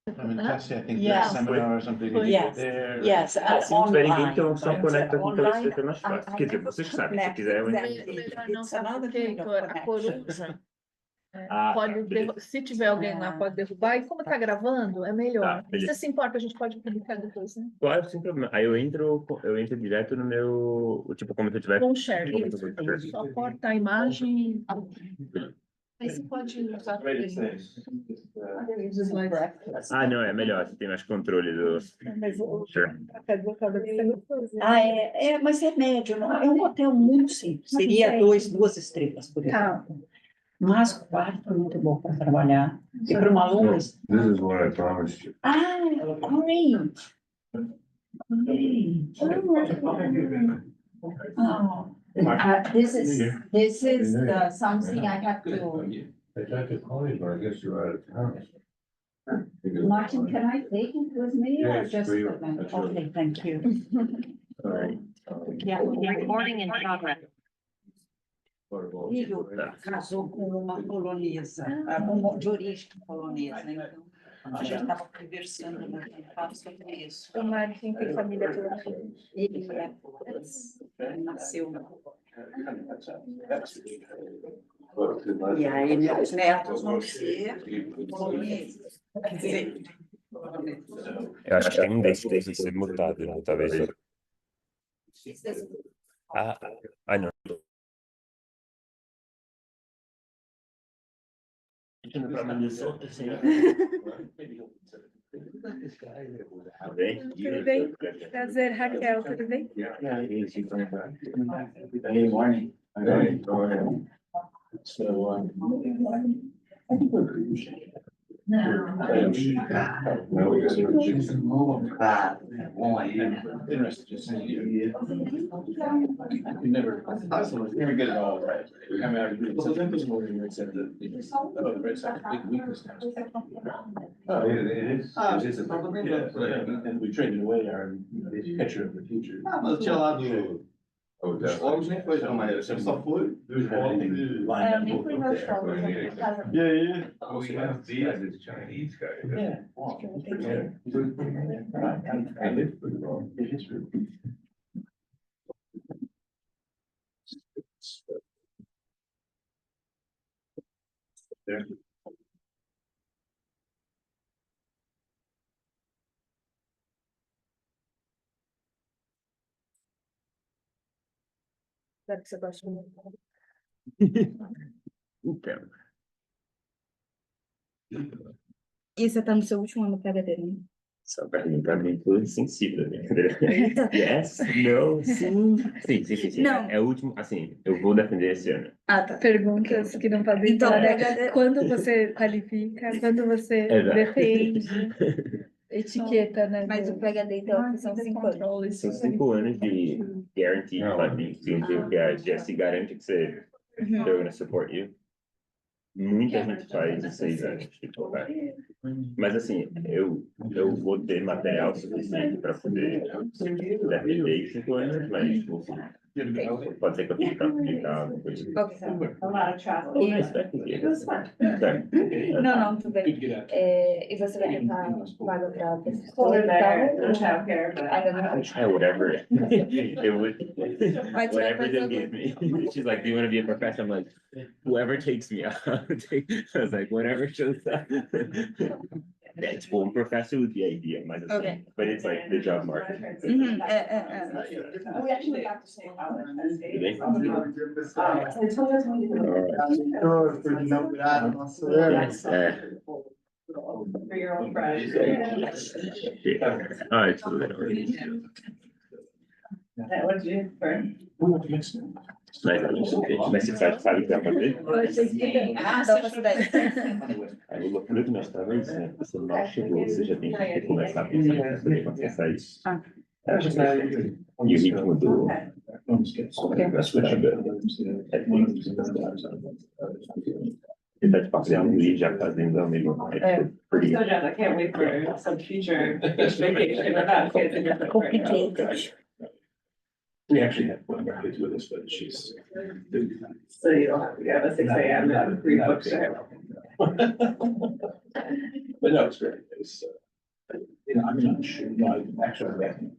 I mean, Cassie, I think Yeah. that seminar or something. You Yes. get there. Yes. Se não tiver ninguém, então só Online. conecta com o Online, telespectador mais fácil. Quer dizer, vocês que sabem, se quiser. Melhor não, sabe por quê, Heitor? A coruja Ah, pode beleza. se tiver alguém lá, pode derrubar, e como tá gravando, é melhor. Tá, beleza. Se se importa, a gente pode publicar depois, né? Claro, sem problema. Aí eu entro direto no meu. Tipo, como se eu tivesse. Com share, Como se isso. eu tivesse- Só corta a imagem. Aí você pode usar Great também. things. Ah, não, é melhor. Você tem mais controle do. Mas o Sure. mas é médio, não? É um hotel muito simples. Seria duas estrelas, por exemplo. Mas o quarto é muito bom para trabalhar. E para uma aluna. This is what I promised you. Ah, great. Oh, this is something I have to. I tried to call you, but I guess you're out of town. Martin, can I take it with me or Yes, just? for you. That's yours. Okay, thank you. All right. Yeah. Recording in progress. Filho casou com uma polonesa, de origem polonesa, né? Então, a gente estava conversando no papo sobre isso. O Martin tem família toda. Ele nasceu. E aí, meus netos vão ser poloneses. Quer dizer, Eu acho que tem um desses que deve ser mutado, né? Talvez. Não. Tudo bem? Tudo bem? Prazer, Raquel, tudo bem? Hey, morning. So, I think we're pretty. Interested, just saying. You never get it all right. I mean, I think this morning you said that, the Red Sox big weakness now. Oh, it is. It is a problem. And we traded away our pitcher of the future. Ah, mas tinha lá do. Os fogos nem foi tão maneiro, você só foi dos ontem. Nem fui ver os jogos. E aí? Oh, he has the Chinese guy. Yeah. I lived pretty well. There. Espero que você goste muito. Então. E você tá no seu último ano PhD, né? Essa pergunta é muito sensível, né? Yes, no, sim. Sim. Não. É o último, assim, eu vou defender esse ano. Ah, tá. Perguntas que não podem Então, falar, né? PhD Quando você qualifica, quando você Exato. defende, etiqueta, né? Mas o PhD, então, são 5 anos. São 5 anos de guaranteed funding, significa que a Jessie garante que você they're going to support you. Muita gente faz em 6 anos, tipo, mas assim, eu vou ter material suficiente para poder defender em 5 anos, mas pode ser que eu fique para publicar alguma coisa. Ok. Não, tudo bem. E você vai tentar vaga para professor e tal? Ainda não. Whatever. It would, Mas whatever vai they fazer give me. She's like, do you want to be a professor? I'm like, whoever takes me out. I was like, whatever shows up. That's one professor would be ideal, Okay. but it's like the job market. Yes, For your own practice. all right, so What did you do for? Mas você sabe o que vai fazer? Ah, dá pra cidade. Aí o loucura que nós estávamos dizendo, você mal chegou, você já tem que começar a pensar em fazer quando você sair. E o ritmo do... Ele tá tipo fazendo e já fazendo ao mesmo tempo. So Jen, I can't wait for some future vacation without kids in your footprint. Complicated. We actually had one of our kids with us, but she's. So you don't have to get a 6 a.m. and read books to her. But no, it's great. It's, I'm not sure, no, actually, I mean,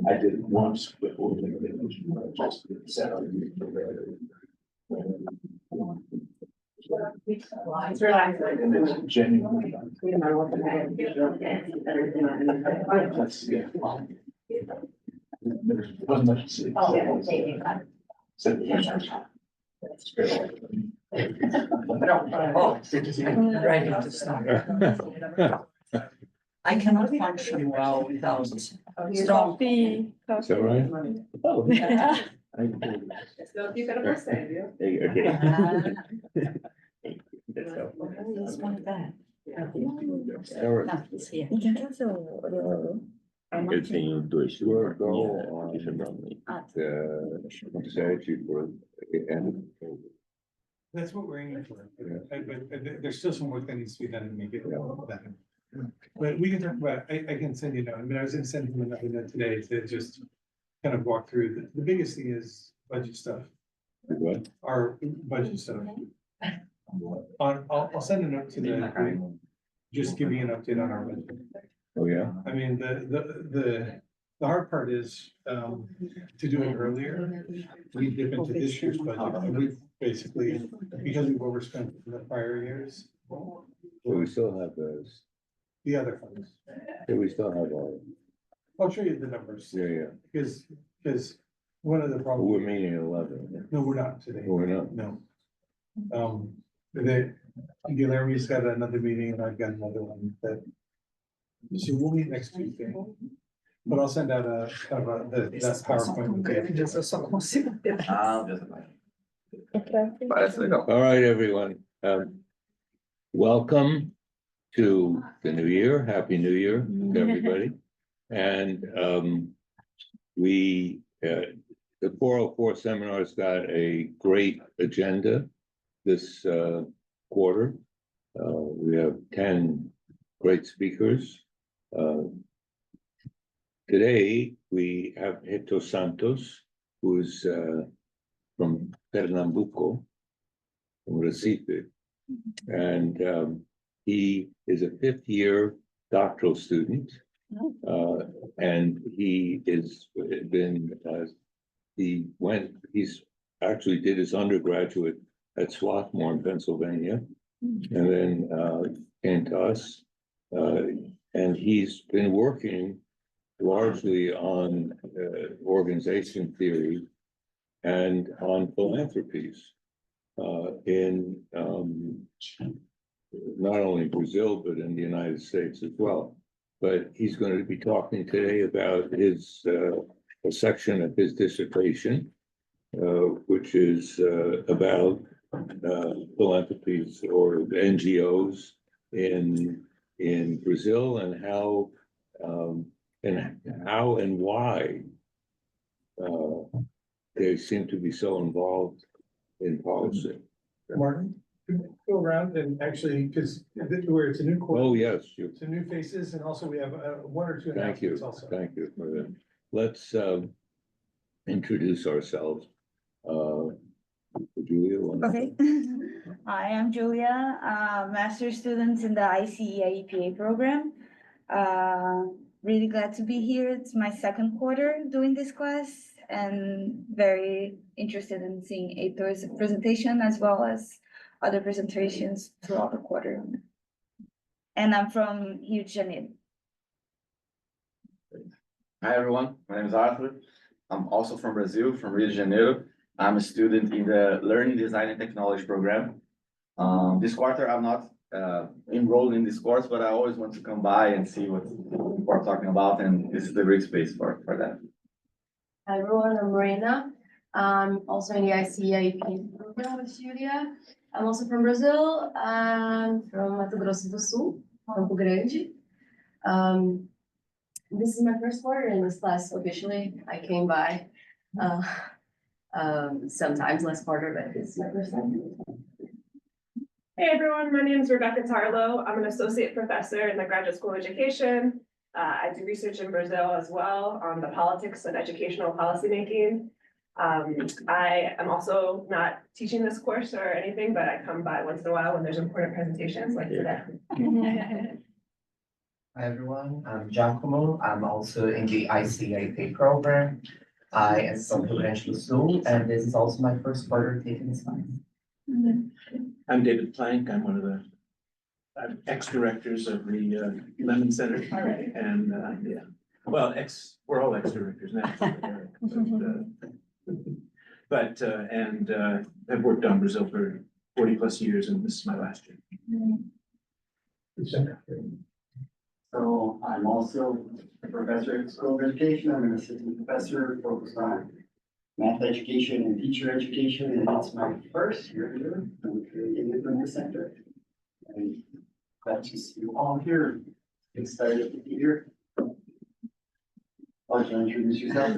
I did it once before. Just sat on. It's relaxing. Genuinely. We don't know what the heck. That's, yeah. There wasn't much to see. Oh, yeah. Said the I'm ready to start. I cannot function well without strong. Is that right? Oh. So you got a birthday, do you? Okay. That's helpful. It's one bad. Eric, No, it's here. eu tenho dois. Deixa eu dar um. Strategy for and That's what we're aiming for, but there's still some work that needs to be done to make it better. But we can talk about, I can send you, I mean, I was gonna send him another note today to just kind of walk through, the biggest thing is budget stuff, what? our budget stuff. I'll send a note to the group, just giving an update on our budget. Oh, yeah. I mean, the hard part is, to do it earlier. We dip into this year's budget, and we've basically, because we've overspent in the prior years, But we still have those. the other funds. Yeah, we still have all. I'll show you the numbers, Yeah. because one of the We're problems, meeting at 11. no, we're not today, We're not. no. Guillermo's got another meeting and I've got another one that. So we'll meet next Tuesday. But I'll send out a, kind of that PowerPoint. with the- Eu só consigo um pedaço. Parece legal. All right, everyone. Welcome to the new year. Happy New Year to everybody. And the 404 seminar's got a great agenda this quarter. We have 10 great speakers. Today, we have Heitor Santos, who's from Pernambuco, from Recife. And he is a 5th-year doctoral student. And he is he's actually did his undergraduate at Swarthmore in Pennsylvania. And then came to us. And he's been working largely on organization theory and on philanthropies in not only Brazil, but in the United States as well. But he's going to be talking today about his a section of his dissertation, which is about philanthropies or NGOs in Brazil and how and why they seem to be so involved in policy. Martin, go around and actually, because where it's a new quarter. Oh, yes, It's a new faces, and also we have 1 or 2 thank you, announcements also. thank you for that. Let's introduce ourselves. Julia. Okay. Hi, I'm Julia, master's student in the ICE-IEPA program. Really glad to be here. It's my 2nd quarter doing this class and very interested in seeing Heitor's presentation as well as other presentations throughout the quarter. And I'm from Rio de Janeiro. Hi, everyone. My name is Arthur. I'm also from Brazil, from Rio de Janeiro. I'm a student in the Learning Design and Technology program. This quarter, I'm not enrolled in this course, but I always want to come by and see what we're talking about, and this is the great space for that. Hi everyone, I'm Marina. I'm also in the ICIP program with Julia. I'm also from Brazil. I'm from Mato Grosso do Sul, Campo Grande. This is my first quarter in this class officially. I came by sometimes last quarter, but this is my first time. Hey everyone, my name is Rebecca Tarlow. I'm an associate professor in the graduate school of education. I do research in Brazil as well on the politics and educational policymaking. I am also not teaching this course or anything, but I come by once in a while when there's important presentations like today. Hi everyone, I'm Giacomo. I'm also in the ICAP program. I am from Rio Grande do Sul, and this is also my first quarter taking this class. I'm David Plank. I'm one of the ex-directors of the Lemon Center. All right. And, yeah, well, we're all ex-directors now. But, I've worked on Brazil for 40+ years, and this is my last year. So I'm also a professor at School of Education. I'm an assistant professor focused on math education and teacher education, and it's my first year here. I'm in the center. And glad to see you all here. Excited to be here. I'll let you introduce yourself.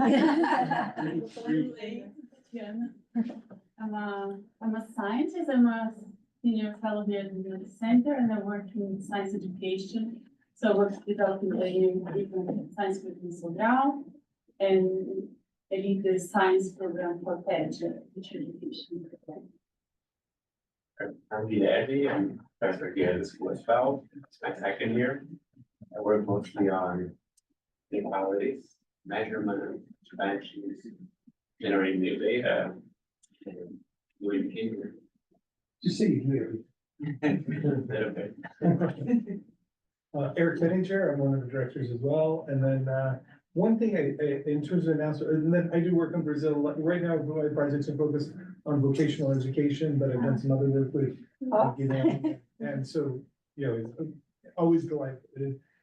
I'm a scientist. I'm a senior fellow here at the center, and I work in science education. So I work developing the science curriculum Sobral, and I lead the science program for teacher education. I'm Guilherme. I'm professor here at the school as well. It's my second year. I work mostly on inequalities, measurement, interventions, generating new data, and doing behavior. You see here. Okay. Eric Benninger, I'm one of the directors as well, and then, one thing in terms of announcement, and then I do work in Brazil, right now, my projects are focused on vocational education, but I've done some other work with, and so, it's always delightful.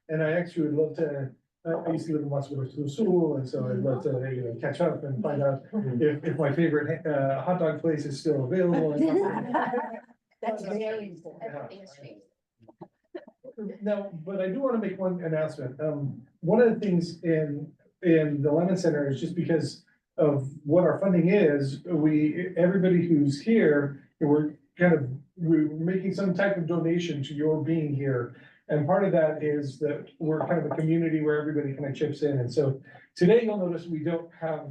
And I actually would love to, I used to live in Mato Grosso do Sul, and so I'd love to, catch up and find out if my favorite, hot dog place is still available. That's very important. No, but I do want to make one announcement. One of the things in the Lemon Center is just because of what our funding is, everybody who's here, we're making some type of donation to your being here. And part of that is that we're kind of a community where everybody kind of chips in. And so today you'll notice we don't have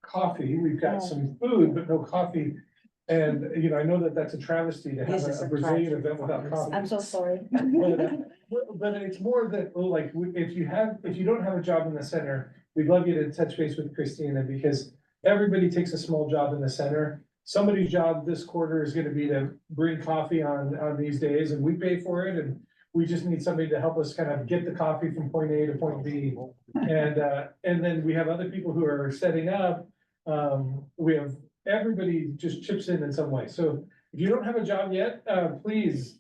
coffee. We've got some food, but no coffee. And, I know that that's a travesty to have a Brazilian event without coffee. I'm so sorry. But it's more that, like, if you don't have a job in the center, we'd love you to touch base with Christina, because everybody takes a small job in the center. Somebody's job this quarter is gonna be to bring coffee on these days, and we pay for it, and we just need somebody to help us kind of get the coffee from point A to point B. And then we have other people who are setting up. We have everybody just chips in some way. So if you don't have a job yet, please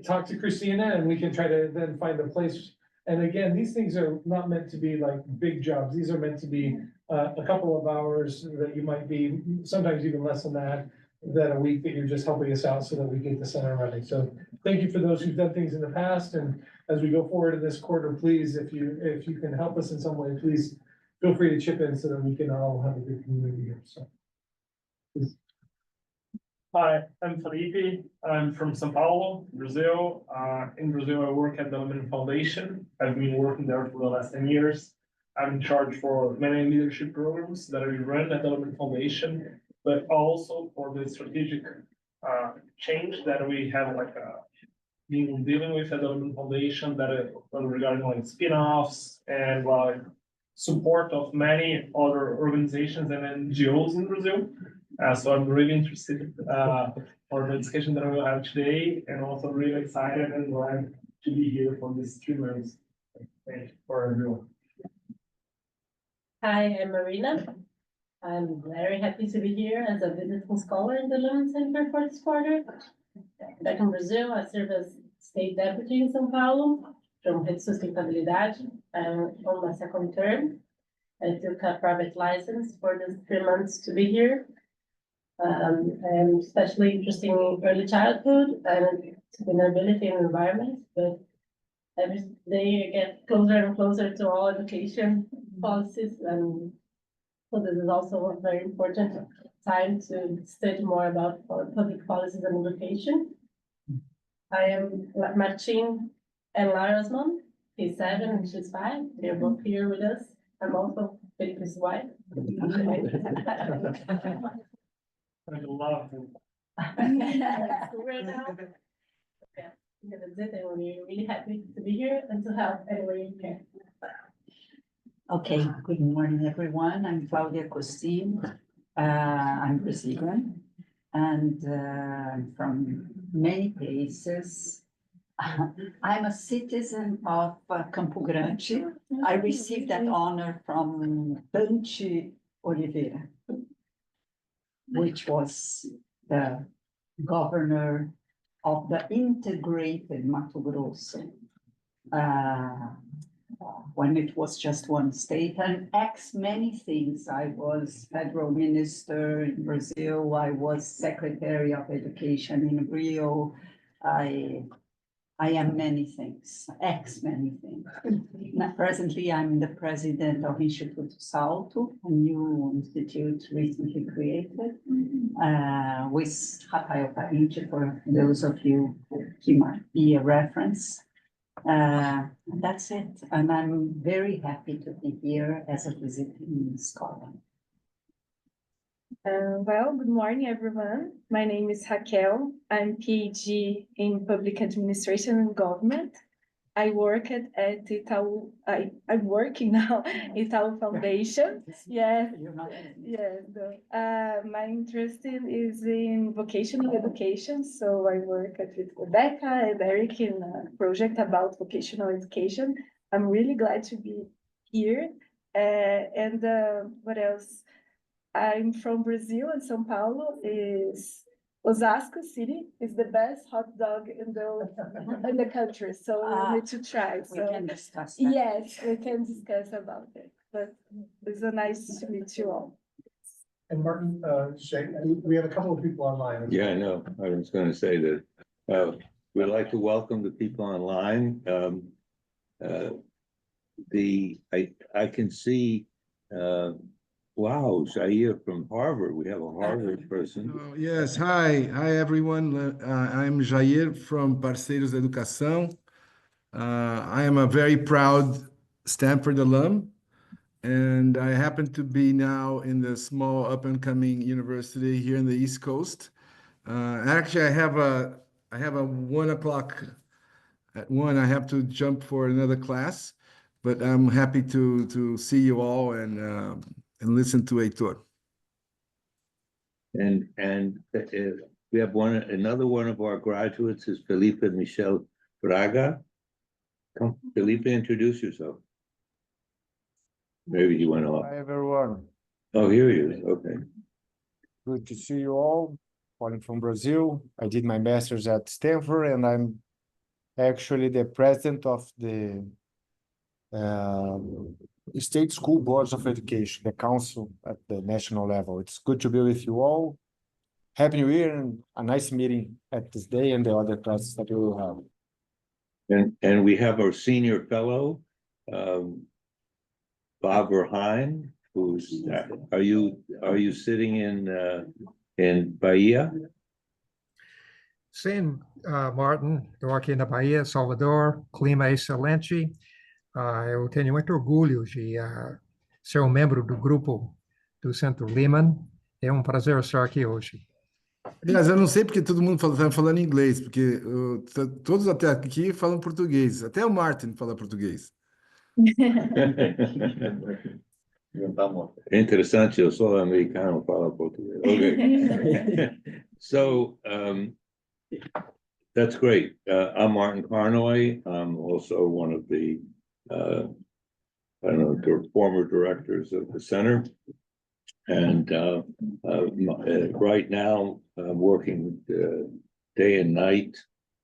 talk to Christina, and we can try to then find a place. And again, these things are not meant to be like big jobs. These are meant to be a couple of hours that you might be, sometimes even less than that a week that you're just helping us out so that we get the center running. So thank you for those who've done things in the past. And as we go forward in this quarter, please, if you can help us in some way, please feel free to chip in so that we can all have a good community here. So. Hi, I'm Felipe. I'm from São Paulo, Brazil. In Brazil, I work at the Lemon Foundation. I've been working there for the last 10 years. I'm in charge for many leadership programs that we run at the Lemon Foundation, but also for the strategic change that we have been dealing with at the Lemon Foundation that regarding spin-offs and support of many other organizations and NGOs in Brazil. So I'm really interested for the discussion that we will have today, and also really excited and glad to be here for these 3 months. Thank you for everyone. Hi, I'm Marina. I'm very happy to be here as a visiting scholar in the Lemon Center for this quarter. Back in Brazil, I serve as state deputy in São Paulo from Rede Sustentabilidade. I'm on my 2nd term. I took a private license for the 3 months to be here. I'm especially interested in early childhood and sustainability and environment, but every day I get closer and closer to all education policies, and so this is also a very important time to study more about public policies and education. I am Martin and Lara's mom. He's 7 and she's 5. They're both here with us. I'm also Felipe's wife. I love it. Right now. Yeah, that's it. And we're really happy to be here and to help any way you can. Okay, good morning, everyone. I'm Claudia Costin. I'm Brazilian and I'm from many places. I'm a citizen of Campo Grande. I received that honor from Dante Oliveira, which was the governor of the integrated Mato Grosso. When it was just one state, and many things. I was federal minister in Brazil. I was secretary of education in Rio. I am many things, many things. Now, presently, I'm the president of Instituto Salto, a new institute recently created, with Rafael Parente, for those of you he might be a reference. That's it, and I'm very happy to be here as a visiting scholar. Well, good morning, everyone. My name is Raquel. I'm PhD in Public Administration and Government. I work at Itaú. I'm working now Itaú Foundation. Yes, yes. My interest is in vocational education. So I work with Rebecca and Eric in a project about vocational education. I'm really glad to be here. And what else? I'm from Brazil, and São Paulo is Osasco City is the best hot dog in the country. So we need to try. We can discuss that. Yes, we can discuss about it. But it's nice to meet you all. And Martin, we have a couple of people online. Yeah, I know. I was going to say that we'd like to welcome the people online. I can see. Wow, Jair from Harvard. We have a Harvard person. Yes, hi everyone. I'm Jair from Parceiros da Educação. I am a very proud Stanford alum, and I happen to be now in the small up-and-coming university here in the East Coast. Actually, I have a 1 o'clock. At 1, I have to jump for another class, but I'm happy to see you all and listen to Heitor. And we have another one of our graduates is Felipe Michel Braga. Come, Felipe, introduce yourself. Maybe he went off. Hi, everyone. Oh, here he is. Okay. Good to see you all. Calling from Brazil. I did my master's at Stanford, and I'm actually the president of the State School Boards of Education, the council at the national level. It's good to be with you all. Happy New Year and a nice meeting at this day and the other classes that we will have. And we have our senior fellow, Bob Verheyen, who's are you sitting in Bahia? Sim, Martin, estou aqui na Bahia, Salvador, clima excelente. Eu tenho muito orgulho de ser membro do grupo do Centro Lehman. É prazer estar aqui hoje. Aliás, eu não sei porque todo mundo está falando inglês, porque todos até aqui falam português. Até o Martin fala português. É interessante, eu sou americano, falo português. Okay. So, that's great. I'm Martin Carnoy. I'm also one of the, former directors of the center. And right now, I'm working day and night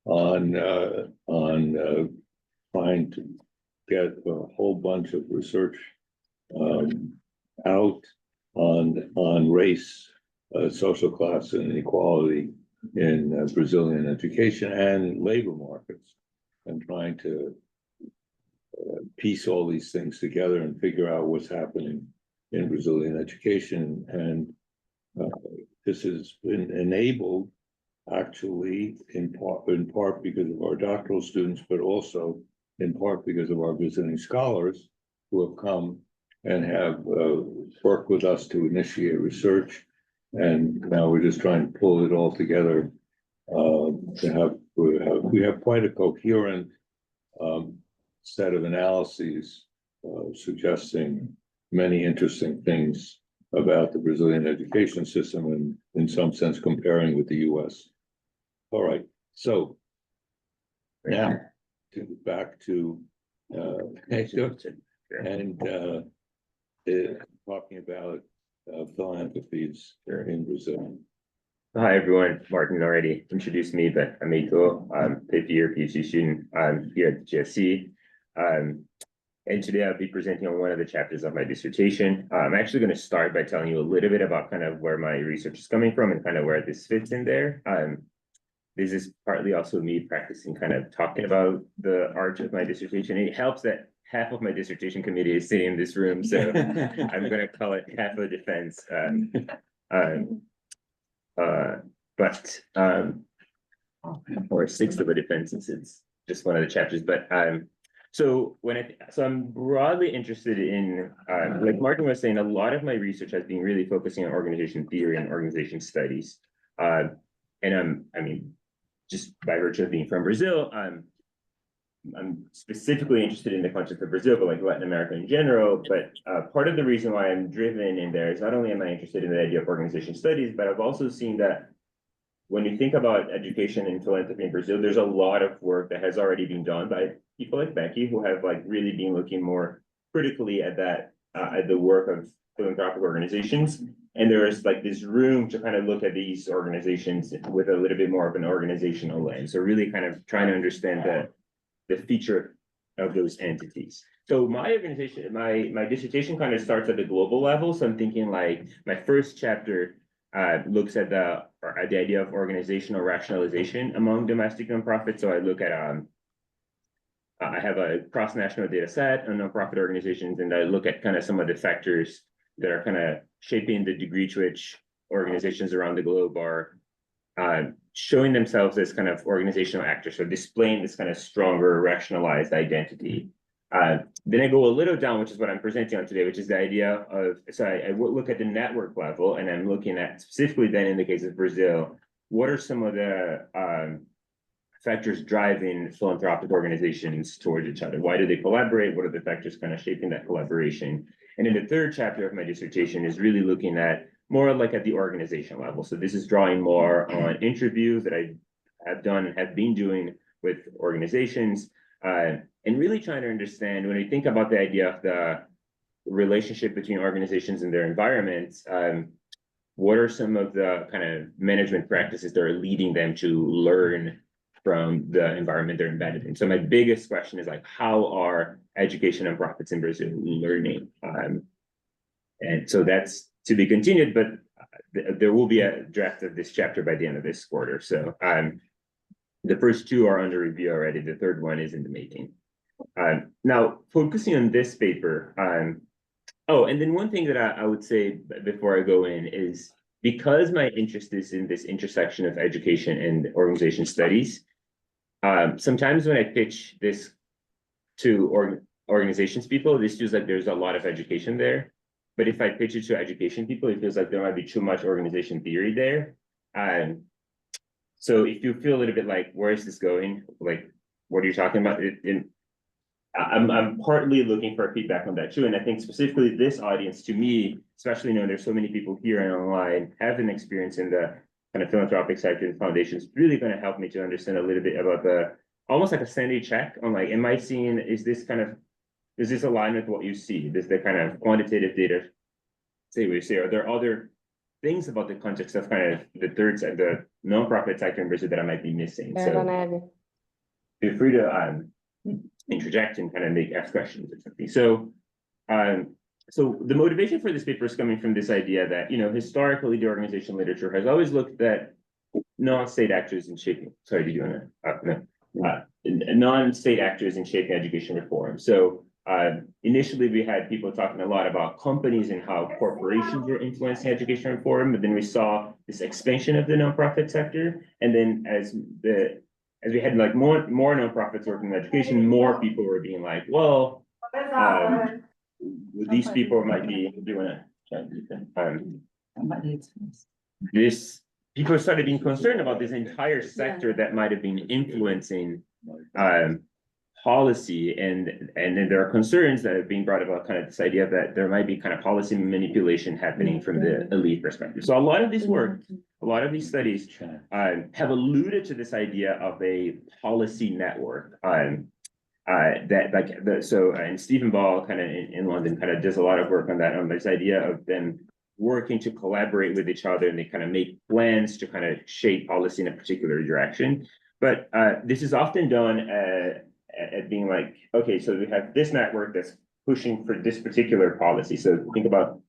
on trying to get a whole bunch of research out on race, social class and inequality in Brazilian education and labor markets, and trying to piece all these things together and figure out what's happening in Brazilian education. And this has been enabled actually in part because of our doctoral students, but also in part because of our visiting scholars who have come and have worked with us to initiate research. And now we're just trying to pull it all together. We have quite a coherent set of analyses suggesting many interesting things about the Brazilian education system, and in some sense comparing with the US. All right, so now back to Heitor, and talking about philanthropies in Brazil. Hi, everyone. Martin already introduced me, but I'm Heitor. I'm a fifth-year PhD student. I'm here at the GSC. And today I'll be presenting on one of the chapters of my dissertation. I'm actually going to start by telling you a little bit about kind of where my research is coming from and kind of where this fits in there. This is partly also me practicing kind of talking about the arch of my dissertation. It helps that half of my dissertation committee is sitting in this room, so I'm going to call it half a defense. Or sixth of a defense, since it's just one of the chapters. But so I'm broadly interested in, like Martin was saying, a lot of my research has been really focusing on organization theory and organization studies. And I mean, just by virtue of being from Brazil, I'm specifically interested in the context of Brazil, but like Latin America in general. But part of the reason why I'm driven in there is not only am I interested in the idea of organization studies, but I've also seen that when you think about education and philanthropy in Brazil, there's a lot of work that has already been done by people like Becky, who have like really been looking more critically at that, at the work of philanthropic organizations. And there's like this room to kind of look at these organizations with a little bit more of an organizational lens. So really kind of trying to understand the feature of those entities. So my organization, my dissertation kind of starts at the global level. So I'm thinking like my first chapter looks at the idea of organizational rationalization among domestic nonprofits. So I look at I have a cross-national data set on nonprofit organizations, and I look at kind of some of the factors that are kind of shaping the degree to which organizations around the globe are showing themselves as kind of organizational actors, so displaying this kind of stronger rationalized identity. Then I go a little down, which is what I'm presenting on today, which is the idea of, so I look at the network level, and I'm looking at specifically then in the case of Brazil, what are some of the factors driving philanthropic organizations towards each other? Why do they collaborate? What are the factors kind of shaping that collaboration? And in the third chapter of my dissertation is really looking at more like at the organization level. So this is drawing more on interviews that I have done and have been doing with organizations, and really trying to understand, when we think about the idea of the relationship between organizations and their environments, what are some of the kind of management practices that are leading them to learn from the environment they're embedded in? So my biggest question is like, how are education and nonprofits in Brazil learning? And so that's to be continued, but there will be a draft of this chapter by the end of this quarter. So the first two are under review already. The third one is in the making. Now, focusing on this paper, oh, and then one thing that I would say before I go in is, because my interest is in this intersection of education and organization studies, sometimes when I pitch this to organizations people, this feels like there's a lot of education there. But if I pitch it to education people, it feels like there might be too much organization theory there. So if you feel a little bit like, where is this going? Like, what are you talking about? I'm partly looking for feedback on that too. And I think specifically this audience, to me, especially knowing there's so many people here and online, have an experience in the kind of philanthropic sector and foundations, really going to help me to understand a little bit about the, almost like a sanity check on like, am I seeing, is this aligned with what you see? Is the kind of quantitative data say what you say? Are there other things about the context of kind of the third side, the nonprofit sector in Brazil that I might be missing? So feel free to interject and kind of ask questions or something. So So the motivation for this paper is coming from this idea that, historically, the organizational literature has always looked at non-state actors in shaping, sorry, did you want to, non-state actors in shaping education reform. So initially we had people talking a lot about companies and how corporations were influencing education reform, but then we saw this expansion of the nonprofit sector. And then as we had like more nonprofits working in education, more people were being like, well, these people might be doing this. People started being concerned about this entire sector that might have been influencing policy, and then there are concerns that have been brought about kind of this idea that there might be kind of policy manipulation happening from the elite perspective. So a lot of this work, a lot of these studies have alluded to this idea of a policy network. And Stephen Ball kind of in London kind of does a lot of work on that, on this idea of them working to collaborate with each other, and they kind of make plans to kind of shape policy in a particular direction. But this is often done at being like, okay, so we have this network that's pushing for this particular policy. So think about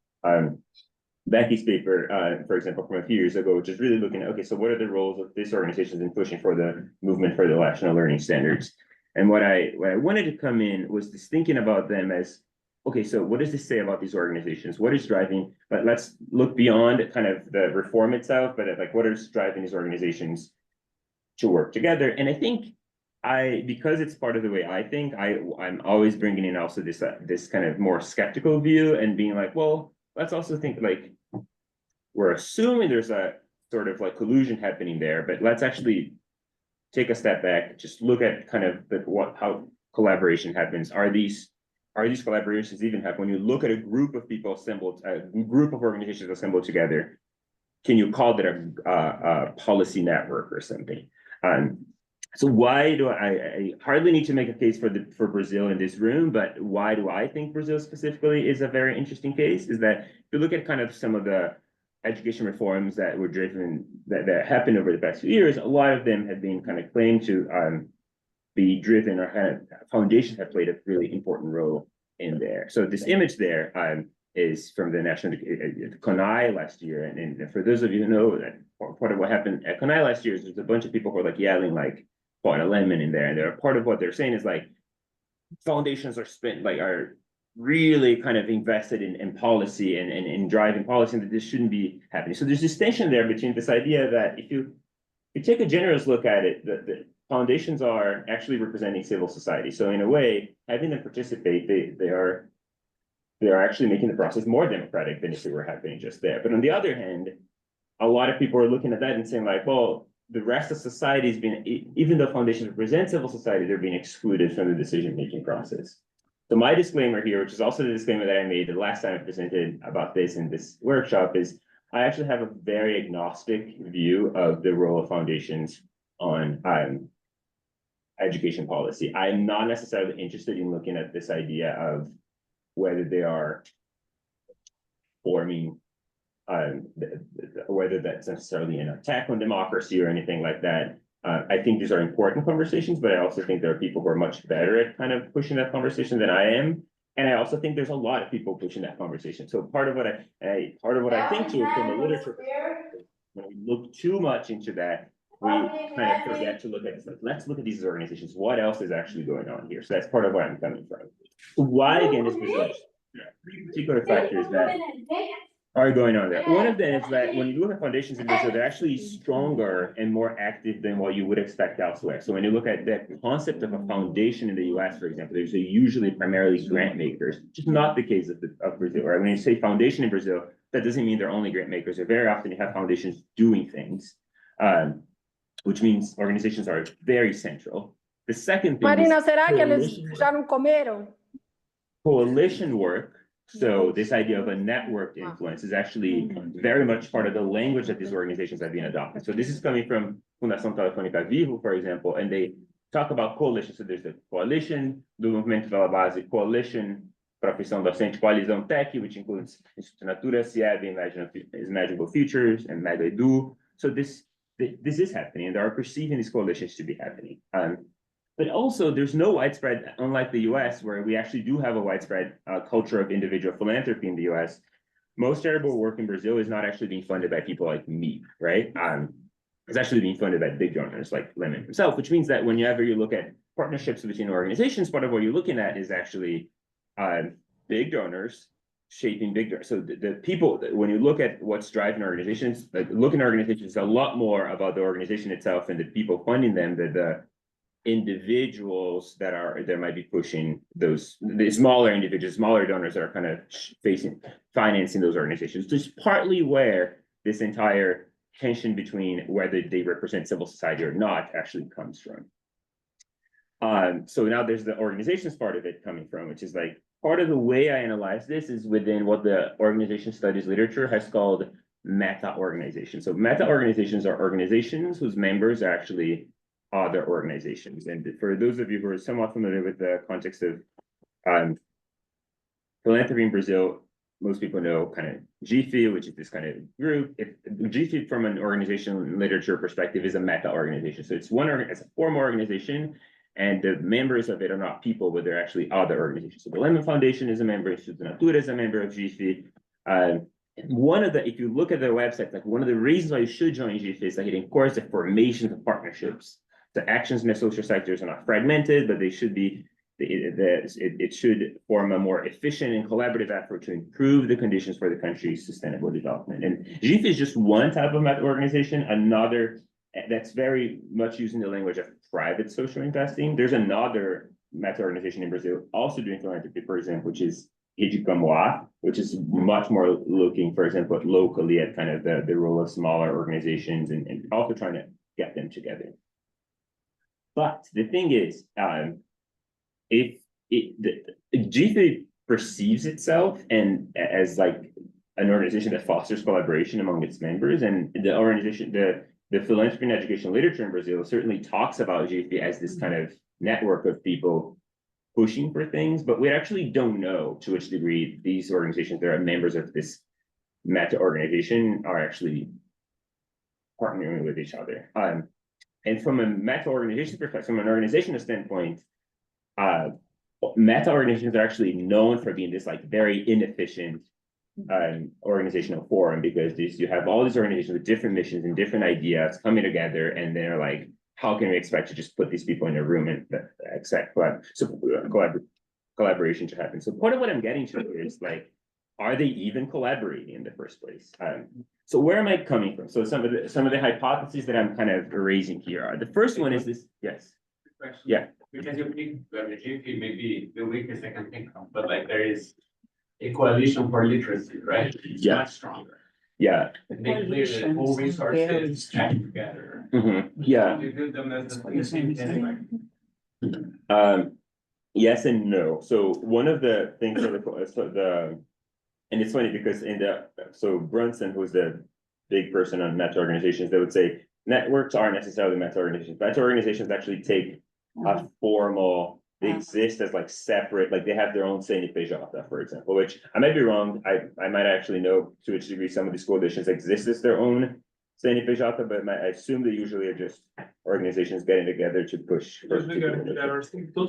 Becky's paper, for example, from a few years ago, which is really looking at, okay, so what are the roles of this organization in pushing for the movement for the national learning standards? And what I wanted to come in was this thinking about them as, okay, so what does this say about these organizations? What is driving, but let's look beyond kind of the reform itself, but like what is driving these organizations to work together? And I think because it's part of the way I think, I'm always bringing in also this kind of more skeptical view and being like, well, let's also think like, we're assuming there's a sort of like collusion happening there, but let's actually take a step back, just look at kind of how collaboration happens. Are these collaborations even happen? When you look at a group of people assembled, a group of organizations assembled together, can you call that a policy network or something? So why do I hardly need to make a case for Brazil in this room, but why do I think Brazil specifically is a very interesting case? Is that if you look at kind of some of the education reforms that were driven, that happened over the past few years, a lot of them have been kind of claimed to be driven, or kind of foundations have played a really important role in there. So this image there is from the National CONAI last year. And for those of you who know that part of what happened at CONAI last year is there's a bunch of people who are like yelling like Paula Lemon in there. And they're part of what they're saying is like foundations are really kind of invested in policy and in driving policy, and that this shouldn't be happening. So there's this tension there between this idea that if you take a generous look at it, the foundations are actually representing civil society. So in a way, having them participate, they are actually making the process more democratic than if it were happening just there. But on the other hand, a lot of people are looking at that and saying like, well, the rest of society is being, even though foundations represent civil society, they're being excluded from the decision-making process. So my disclaimer here, which is also the disclaimer that I made the last time I presented about this in this workshop, is I actually have a very agnostic view of the role of foundations on education policy. I'm not necessarily interested in looking at this idea of whether they are forming, whether that's necessarily an attack on democracy or anything like that. I think these are important conversations, but I also think there are people who are much better at kind of pushing that conversation than I am. And I also think there's a lot of people pushing that conversation. So part of what I think too from the literature, when we look too much into that, we kind of forget to look at this. Like, let's look at these organizations. What else is actually going on here? So that's part of where I'm coming from. Why again is Brazil? Three particular factors that are going on there. One of them is that when you look at foundations in Brazil, they're actually stronger and more active than what you would expect elsewhere. So when you look at the concept of a foundation in the US, for example, there's usually primarily grant makers, which is not the case of Brazil. Right? When you say foundation in Brazil, that doesn't mean they're only grant makers. Or very often you have foundations doing things, which means organizations are very central. The second thing Marina, is será que eles já não comeram? Coalition work. So this idea of a networked influence is actually very much part of the language that these organizations have been adopted. So this is coming from Fundação Telefônica Vivo, for example, and they talk about coalition. So there's the coalition do Movimento pela Base, coalition, Profissão Docente, Coalizão Tech, which includes Instituto Natura, CIEB, Imaginable Futures, and MedEdu. So this is happening, and they are perceiving these coalitions to be happening. But also, there's no widespread, unlike the US, where we actually do have a widespread culture of individual philanthropy in the US. Most charitable work in Brazil is not actually being funded by people like me, right? It's actually being funded by big donors like Lemon himself, which means that whenever you look at partnerships between organizations, part of what you're looking at is actually big donors shaping big donors. So the people, when you look at what's driving organizations, like looking at organizations is a lot more about the organization itself and the people funding them than the individuals that might be pushing the smaller individuals, smaller donors that are kind of financing those organizations. Which is partly where this entire tension between whether they represent civil society or not actually comes from. So now there's the organizations part of it coming from, which is like part of the way I analyze this is within what the organization studies literature has called meta organizations. So meta organizations are organizations whose members are actually other organizations. And for those of you who are somewhat familiar with the context of philanthropy in Brazil, most people know kind of GFI, which is this kind of group. GFI from an organizational literature perspective is a meta organization. So it's a formal organization, and the members of it are not people, but they're actually other organizations. So the Lemon Foundation is a member, Instituto Natura is a member of GFI. If you look at their website, like one of the reasons why you should join GFI is that it encourages the formation of partnerships. The actions in the social sectors are not fragmented, but they should be, it should form a more efficient and collaborative effort to improve the conditions for the country's sustainable development. And GIF is just one type of meta organization. Another that's very much using the language of private social investing. There's another meta organization in Brazil also doing philanthropy, for example, which is Hijikamwa, which is much more looking, for example, locally at kind of the role of smaller organizations and also trying to get them together. But the thing is, GFI perceives itself as like an organization that fosters collaboration among its members, and the organization, the philanthropy and educational literature in Brazil certainly talks about GFI as this kind of network of people pushing for things, but we actually don't know to which degree these organizations that are members of this meta organization are actually partnering with each other. And from a meta organization perspective, from an organizational standpoint, meta organizations are actually known for being this like very inefficient organizational forum, because you have all these organizations with different missions and different ideas coming together, and they're like, how can we expect to just put these people in a room and expect collaboration to happen? So part of what I'm getting to is like, are they even collaborating in the first place? So where am I coming from? So some of the hypotheses that I'm kind of raising here are, the first one is this, yes. Yeah. Because you pick the GFI may be the weakest I can think of, but like there is a coalition for literacy, right? It's Yeah. much stronger. Yeah. And they clear the whole resources act together. Yeah. You do them as the same thing. Yes and no. So one of the things and it's funny because so Brunson, who's the big person on meta organizations, they would say networks aren't necessarily meta organizations. Meta organizations actually take a formal, they exist as like separate, like they have their own CNPJ, for example, which I might be wrong. I might actually know to which degree some of these coalitions exist as their own CNPJ, but I assume they usually are just organizations getting together to push. Todos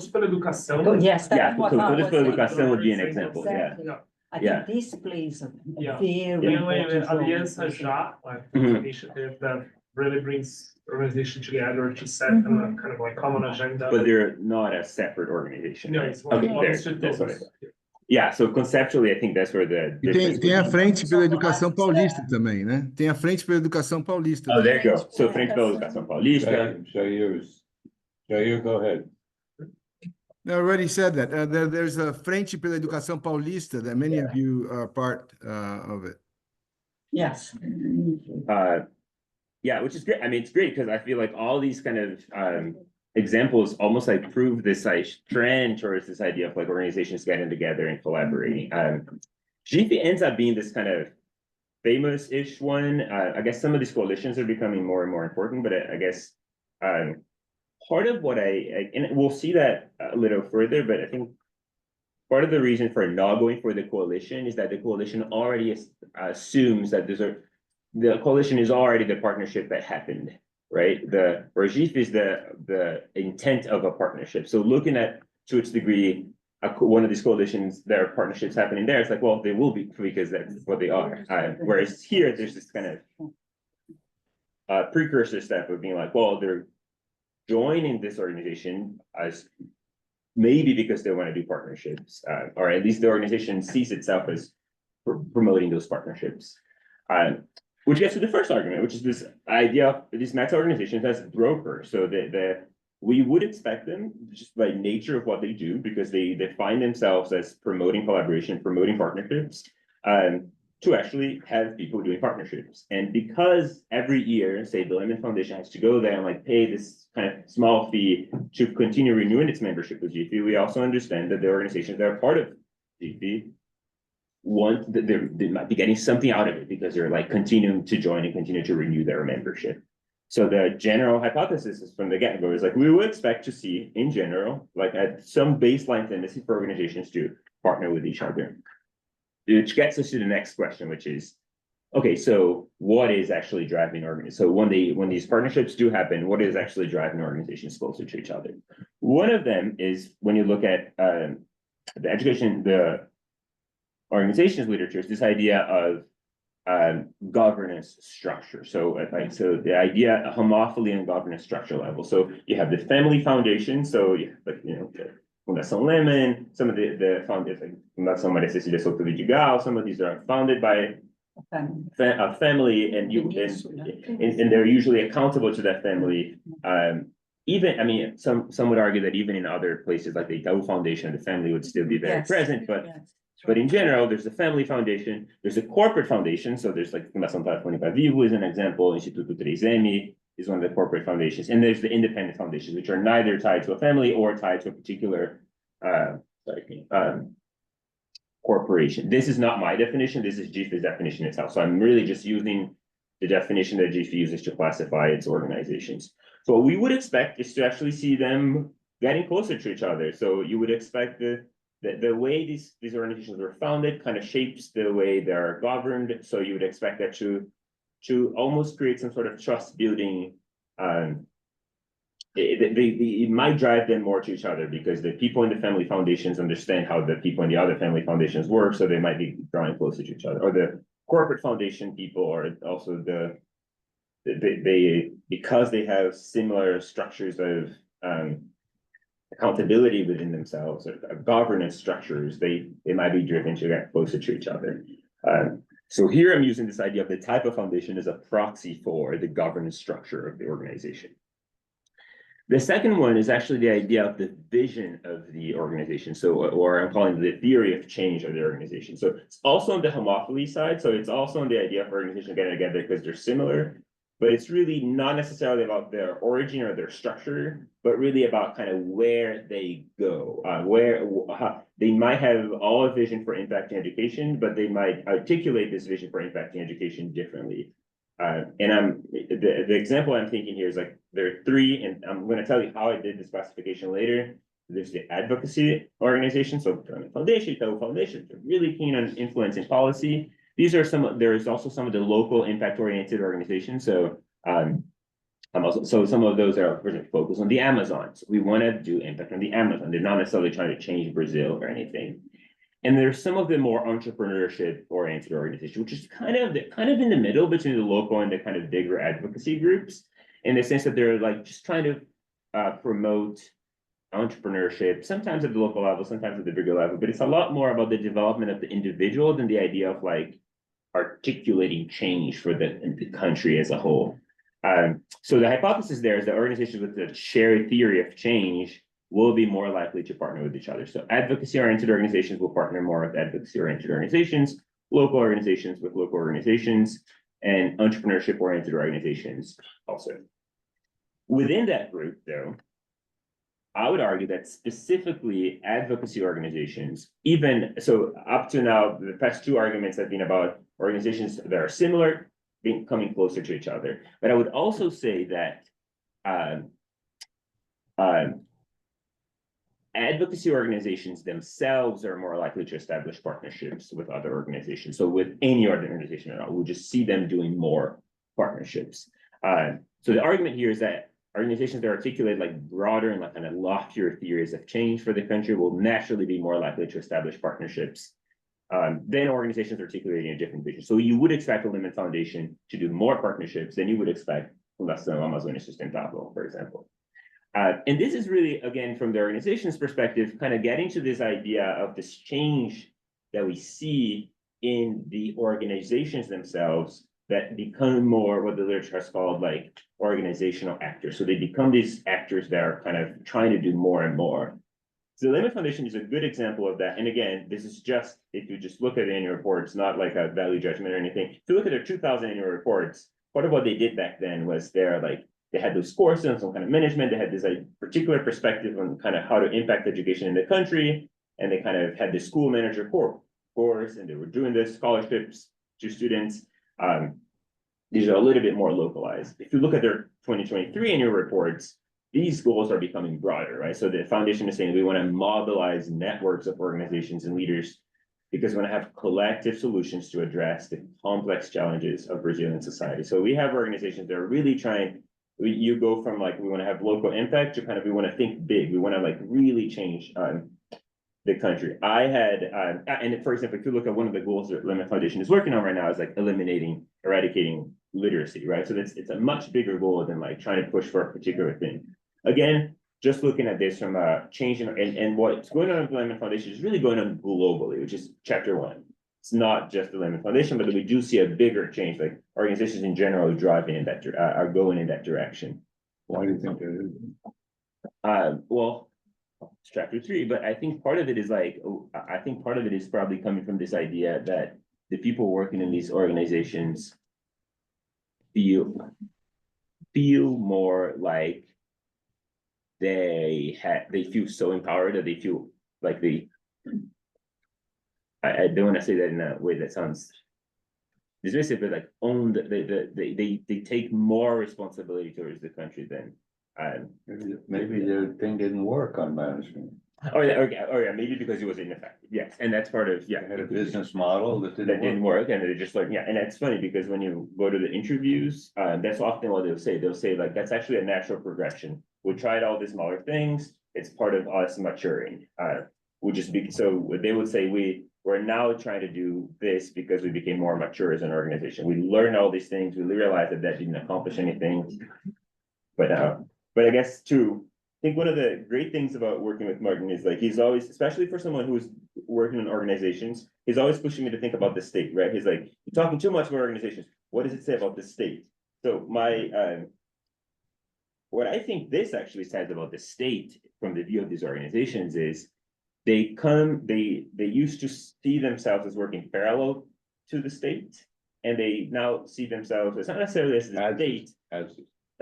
pela educação. Yes, Yeah, that's what so I Todos was pela saying. educação would be an example, Exactly. yeah. I Yeah. think this plays a Yeah. very Tem important role. aliança já, like Mhm. initiative that really brings organization together to set a kind of like common agenda. But they're not a separate organization. No, right? it's one Okay, of there, the that's what I thought. Yeah, so conceptually, I think that's where the E difference tem a would be. Frente pela Educação Paulista também, né? Tem a Frente pela Educação Paulista. Oh, there you go. também. So Frente pela Educação Paulista. Jair, go ahead. I already said that. There's a Frente pela Educação Paulista that many of you are part of it. Yes. Yeah, which is great. I mean, it's great because I feel like all these kind of examples almost like prove this like trend towards this idea of like organizations getting together and collaborating. GFI ends up being this kind of famous-ish one. I guess some of these coalitions are becoming more and more important, but I guess part of what and we'll see that a little further, but I think part of the reason for not going for the coalition is that the coalition already assumes that the coalition is already the partnership that happened right? Where GIF is the intent of a partnership. So looking at, to its degree, one of these coalitions, there are partnerships happening there. It's like, well, they will be because that's what they are. Whereas here, there's this kind of precursor step of being like, well, they're joining this organization as maybe because they want to do partnerships, or at least the organization sees itself as promoting those partnerships. Which gets to the first argument, which is this idea of these meta organizations as brokers. So we would expect them, just by nature of what they do, because they define themselves as promoting collaboration, promoting partnerships, to actually have people doing partnerships. And because every year, say the Lemon Foundation has to go there and like pay this kind of small fee to continue renewing its membership with GP, we also understand that the organizations that are part of GP they might be getting something out of it because they're like continuing to join and continue to renew their membership. So the general hypothesis is from the get-go is like we would expect to see in general, like at some baseline tendency for organizations to partner with each other. Which gets us to the next question, which is, okay, so what is actually driving organizations? So when these partnerships do happen, what is actually driving organizations closer to each other? One of them is when you look at the organizations literature, is this idea of governance structure. So the idea of homophily and governance structure level. So you have the family foundation. So you have, Fundação Lemon, some of the founders like Fundação Maria Cecília Souto Vidigal, some of these are founded by a family, and they're usually accountable to that family. Even, I mean, some would argue that even in other places like the Itaú Foundation, the family would still be very present, but in general, there's a family foundation, there's a corporate foundation. So there's like Fundação Telefone Vivo is an example, Instituto 3M is one of the corporate foundations, and there's the independent foundations, which are neither tied to a family or tied to a particular corporation. This is not my definition, this is GIF's definition itself. So I'm really just using the definition that GIF uses to classify its organizations. So what we would expect is to actually see them getting closer to each other. So you would expect the way these organizations were founded kind of shapes the way they're governed. So you would expect that to almost create some sort of trust building. It might drive them more to each other because the people in the family foundations understand how the people in the other family foundations work. So they might be drawing closer to each other, or the corporate foundation people, or also because they have similar structures of accountability within themselves, or governance structures, they might be driven to get closer to each other. So here I'm using this idea of the type of foundation as a proxy for the governance structure of the organization. The second one is actually the idea of the vision of the organization. So, or I'm calling it the theory of change of the organization. So it's also on the homophily side. So it's also on the idea of organizations getting together because they're similar, but it's really not necessarily about their origin or their structure, but really about kind of where they go, they might have all a vision for impacting education, but they might articulate this vision for impacting education differently. And the example I'm thinking here is like there are three, and I'm going to tell you how I did this classification later. There's the advocacy organization, so Foundation, Itaú Foundation, they're really keen on influencing policy. These are there's also some of the local impact-oriented organizations. So so some of those are focused on the Amazon. So we want to do impact on the Amazon. They're not necessarily trying to change Brazil or anything. And there's some of the more entrepreneurship-oriented organizations, which is kind of in the middle between the local and the kind of bigger advocacy groups, in the sense that they're like just trying to promote entrepreneurship, sometimes at the local level, sometimes at the bigger level, but it's a lot more about the development of the individual than the idea of like articulating change for the country as a whole. So the hypothesis there is that organizations with a shared theory of change will be more likely to partner with each other. So advocacy-oriented organizations will partner more with advocacy-oriented organizations, local organizations with local organizations, and entrepreneurship-oriented organizations also. Within that group, though, I would argue that specifically advocacy organizations, even so up to now, the past two arguments have been about organizations that are similar, coming closer to each other. But I would also say that advocacy organizations themselves are more likely to establish partnerships with other organizations. So with any other organization at all, we'll just see them doing more partnerships. So the argument here is that organizations that articulate like broader and like kind of loftier theories of change for the country will naturally be more likely to establish partnerships than organizations articulating a different vision. So you would expect the Lemon Foundation to do more partnerships than you would expect Fundação Amazônia Sustentável, for example. And this is really, again, from the organization's perspective, kind of getting to this idea of this change that we see in the organizations themselves that become more what the literature has called like organizational actors. So they become these actors that are kind of trying to do more and more. So the Lemon Foundation is a good example of that. And again, this is just, if you just look at the annual reports, not like a value judgment or anything. If you look at their 2000 annual reports, part of what they did back then was they had those courses on some kind of management. They had this particular perspective on kind of how to impact education in the country. And they kind of had the school manager course, and they were doing the scholarships to students. These are a little bit more localized. If you look at their 2023 annual reports, these goals are becoming broader, right? So the foundation is saying we want to mobilize networks of organizations and leaders because we want to have collective solutions to address the complex challenges of Brazilian society. So we have organizations that are really trying, you go from like, we want to have local impact to kind of, we want to think big. We want to like really change the country. I had, and for example, if you look at one of the goals that Lemon Foundation is working on right now is like eradicating literacy, right? So it's a much bigger goal than like trying to push for a particular thing. Again, just looking at this from a change and what's going on with the Lemon Foundation is really going on globally, which is chapter 1. It's not just the Lemon Foundation, but we do see a bigger change, like organizations in general are driving in that, are going in that direction. Why do you think that is? Well, it's chapter 3, but I think part of it is like, I think part of it is probably coming from this idea that the people working in these organizations feel more like they feel so empowered that they feel like I don't want to say that in a way that sounds dismissive, but like they take more responsibility towards the country than maybe their thing didn't work on management. Oh yeah, maybe because it was ineffective. Yes, and that's part of They had a business model that didn't work, and they just like and that's funny because when you go to the interviews, that's often what they'll say. They'll say like that's actually a natural progression. We tried all these smaller things. It's part of us maturing. So they would say we're now trying to do this because we became more mature as an organization. We learned all these things. We realized that didn't accomplish anything. But I guess too, I think one of the great things about working with Martin is like he's always, especially for someone who's working in organizations, he's always pushing me to think about the state, right? He's like, you're talking too much about organizations. What does it say about the state? So what I think this actually says about the state from the view of these organizations is they used to see themselves as working parallel to the state, and they now see themselves as not necessarily as the state.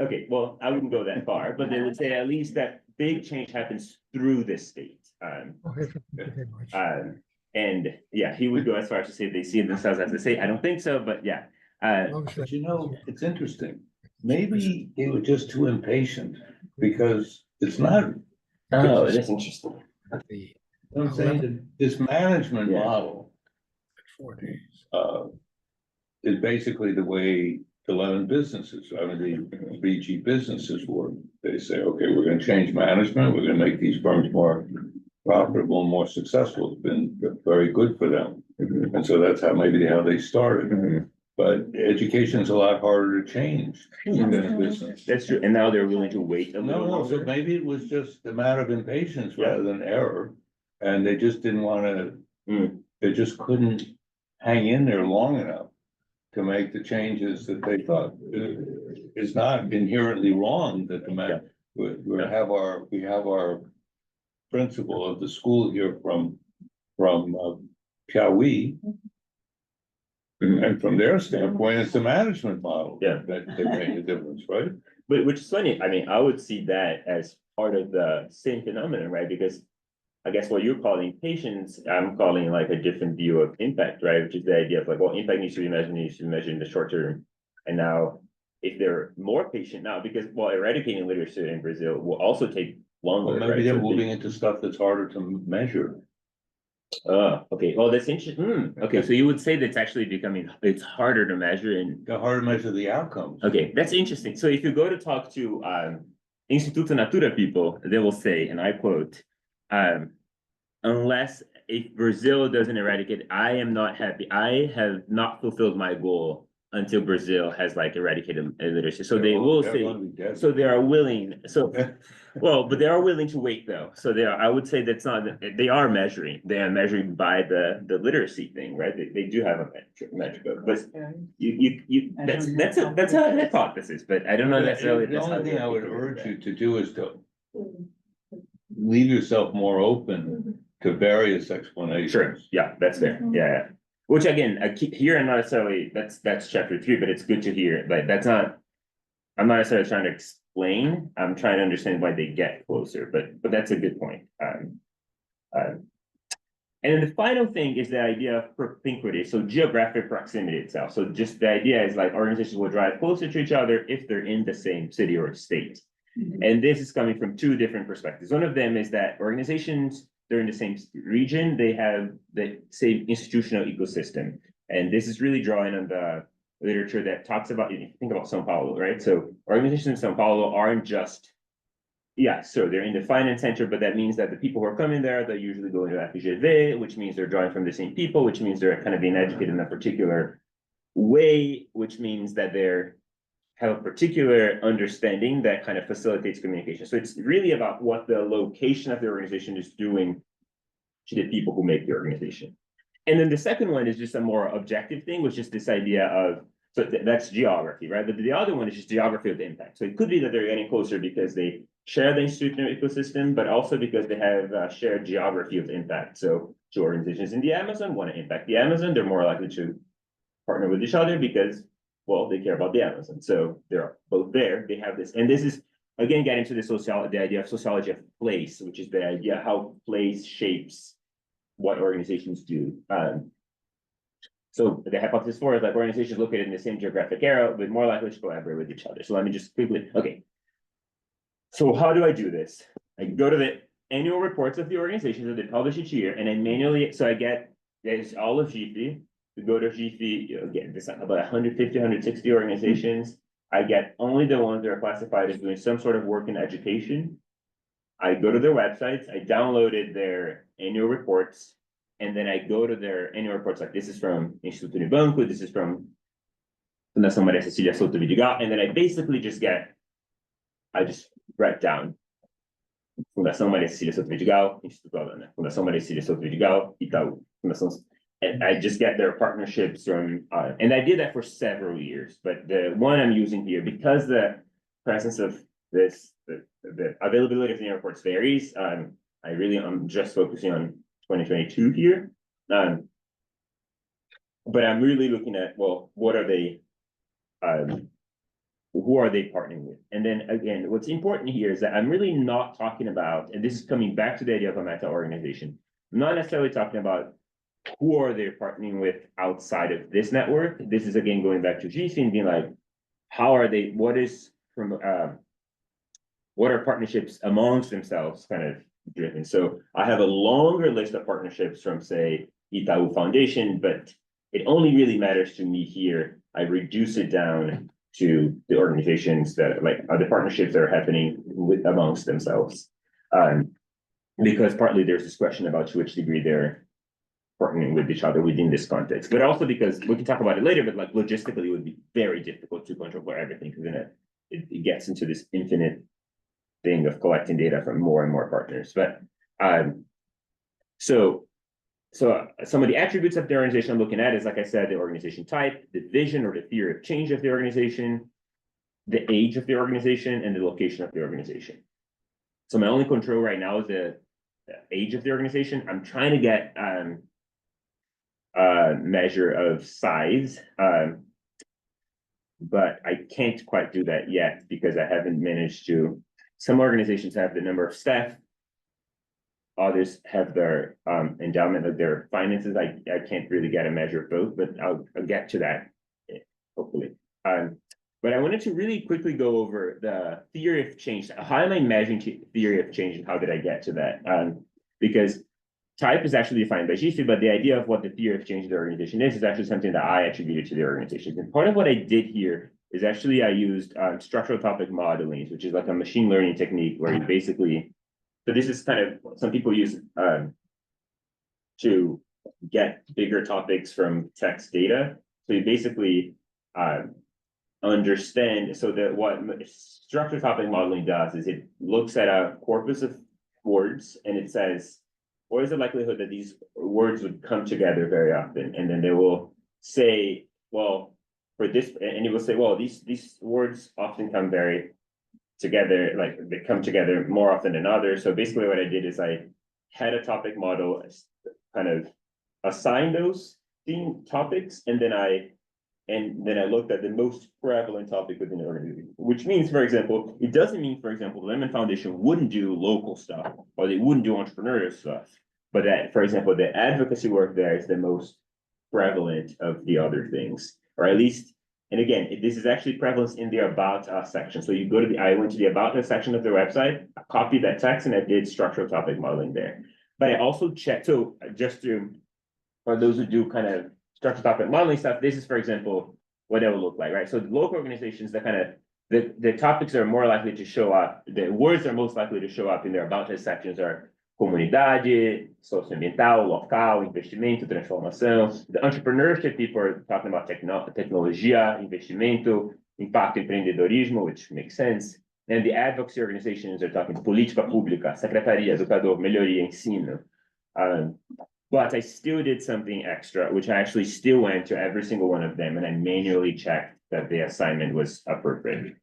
Okay, well, I wouldn't go that far, but they would say at least that big change happens through the state. And yeah, he would go as far as to say they see themselves as the state. I don't think so, but yeah. But you know, it's interesting. Maybe they were just too impatient because it's not. Oh, it is interesting. I'm saying that this management model is basically the way the Lemon businesses, I mean, the BG businesses work. They say, okay, we're going to change management. We're going to make these firms more profitable, more successful. It's been very good for them. And so that's how they started. But education is a lot harder to change than a business. That's true. And now they're willing to wait a little longer. So maybe it was just a matter of impatience rather than error. And they just didn't want to, they just couldn't hang in there long enough to make the changes that they thought. It's not inherently wrong that we have our principal of the school here from Piauí. And from their standpoint, it's the management model that made a difference, right? But which is funny. I mean, I would see that as part of the same phenomenon, right? Because I guess what you're calling patience, I'm calling like a different view of impact, right? Which is the idea of like, well, impact needs to be measured in the short term. And now, if they're more patient now, because eradicating literacy in Brazil will also take longer. Well, maybe they're moving into stuff that's harder to measure. Okay, well, that's interesting. Okay, so you would say that's actually becoming, it's harder to measure and. The harder to measure the outcomes. Okay, that's interesting. So if you go to talk to Instituto Natura people, they will say, and I quote, unless if Brazil doesn't eradicate, I am not happy. I have not fulfilled my goal until Brazil has like eradicated illiteracy. So they will say, so they are willing, so, well, but they are willing to wait though. So they are, I would say that's not, they are measuring, they are measuring by the literacy thing, right? They do have a metric, but that's a hypothesis, but I don't know necessarily. The only thing I would urge you to do is to leave yourself more open to various explanations. Sure, yeah, that's fair, yeah. Which again, I keep hearing not necessarily, that's chapter 3, but it's good to hear, like, that's not, I'm not necessarily trying to explain, I'm trying to understand why they get closer, but that's a good point. And then the final thing is the idea of propinquity, so geographic proximity itself. So just the idea is like organizations will drive closer to each other if they're in the same city or state. And this is coming from 2 different perspectives. One of them is that organizations, they're in the same region, they have the same institutional ecosystem. And this is really drawing on the literature that talks about, if you think about São Paulo, right? So organizations in São Paulo aren't just, so they're in the finance center, but that means that the people who are coming there, they're usually going to FGV, which means they're drawing from the same people, which means they're kind of being educated in a particular way, which means that they're have a particular understanding that kind of facilitates communication. So it's really about what the location of the organization is doing to the people who make the organization. And then the second one is just a more objective thing, which is this idea of, so that's geography, right? But the other one is just geography of the impact. So it could be that they're getting closer because they share the institutional ecosystem, but also because they have shared geography of impact. So two organizations in the Amazon want to impact the Amazon, they're more likely to partner with each other because, well, they care about the Amazon. So they're both there, they have this, and this is, again, getting to the idea of sociology of place, which is the idea how place shapes what organizations do. So the hypothesis 4 is like organizations located in the same geographic area will be more likely to collaborate with each other. So let me just quickly, okay. So how do I do this? I go to the annual reports of the organizations that they publish each year, and I manually, so I get, there's all of GFI. We go to GFI, again, there's about 150, 160 organizations. I get only the ones that are classified as doing some sort of work in education. I go to their websites, I downloaded their annual reports, and then I go to their annual reports, like this is from Instituto Unibanco, this is from Fundação Maria Cecília Souto Vidigal, and then I basically just get, I just write down Fundação Maria Cecília Souto Vidigal, Fundação Maria Cecília Souto Vidigal, Itaú, Fundação, and I just get their partnerships from, and I did that for several years, but the one I'm using here, because the presence of this, the availability of the reports varies, I'm just focusing on 2022 here. But I'm really looking at, well, what are they, who are they partnering with? And then again, what's important here is that I'm really not talking about, and this is coming back to the idea of a meta organization, I'm not necessarily talking about who are they partnering with outside of this network. This is again going back to GC and being like, how are they, what are partnerships amongst themselves kind of driven? So I have a longer list of partnerships from, say, Itaú Foundation, but it only really matters to me here. I reduce it down to the organizations that like are the partnerships that are happening with amongst themselves. Because partly there's this question about to which degree they're partnering with each other within this context, but also because we can talk about it later, but like logistically it would be very difficult to control for everything because then it gets into this infinite thing of collecting data from more and more partners. But so some of the attributes of the organization I'm looking at is, like I said, the organization type, the vision or the theory of change of the organization, the age of the organization, and the location of the organization. So my only control right now is the age of the organization. I'm trying to get measure of size, but I can't quite do that yet because I haven't managed to. Some organizations have the number of staff, others have their endowment of their finances. I can't really get a measure of both, but I'll get to that hopefully. But I wanted to really quickly go over the theory of change. How am I measuring theory of change and how did I get to that? Because type is actually defined by GIFI, but the idea of what the theory of change of the organization is actually something that I attributed to the organization. And part of what I did here is actually I used structural topic modeling, which is like a machine learning technique where you basically, so this is kind of, some people use to get bigger topics from text data. So you basically understand, so that what structural topic modeling does is it looks at a corpus of words and it says, what is the likelihood that these words would come together very often? And then they will say, well, for this, and it will say, well, these words often come very together, like they come together more often than others. So basically what I did is I had a topic model kind of assign those theme topics, and then I looked at the most prevalent topic within the organization, which means, for example, it doesn't mean, for example, the Lemon Foundation wouldn't do local stuff or they wouldn't do entrepreneurial stuff, but that, for example, the advocacy work there is the most prevalent of the other things, or at least, and again, this is actually prevalence in the About Us section. So you go to I went to the About Us section of their website, I copied that text, and I did structural topic modeling there. But I also checked, so just to, for those who do kind of structural topic modeling stuff, this is, for example, what it will look like, right? So the local organizations that kind of, the topics are more likely to show up, the words are most likely to show up in their About Us sections are comunidade, socioambiental, local, investimento, transformação. The entrepreneurship people are talking about tecnologia, investimento, impacto, empreendedorismo, which makes sense. And the advocacy organizations are talking política pública, secretaria, educador, melhoria, ensino. But I still did something extra, which I actually still went to every single one of them and I manually checked that the assignment was appropriate.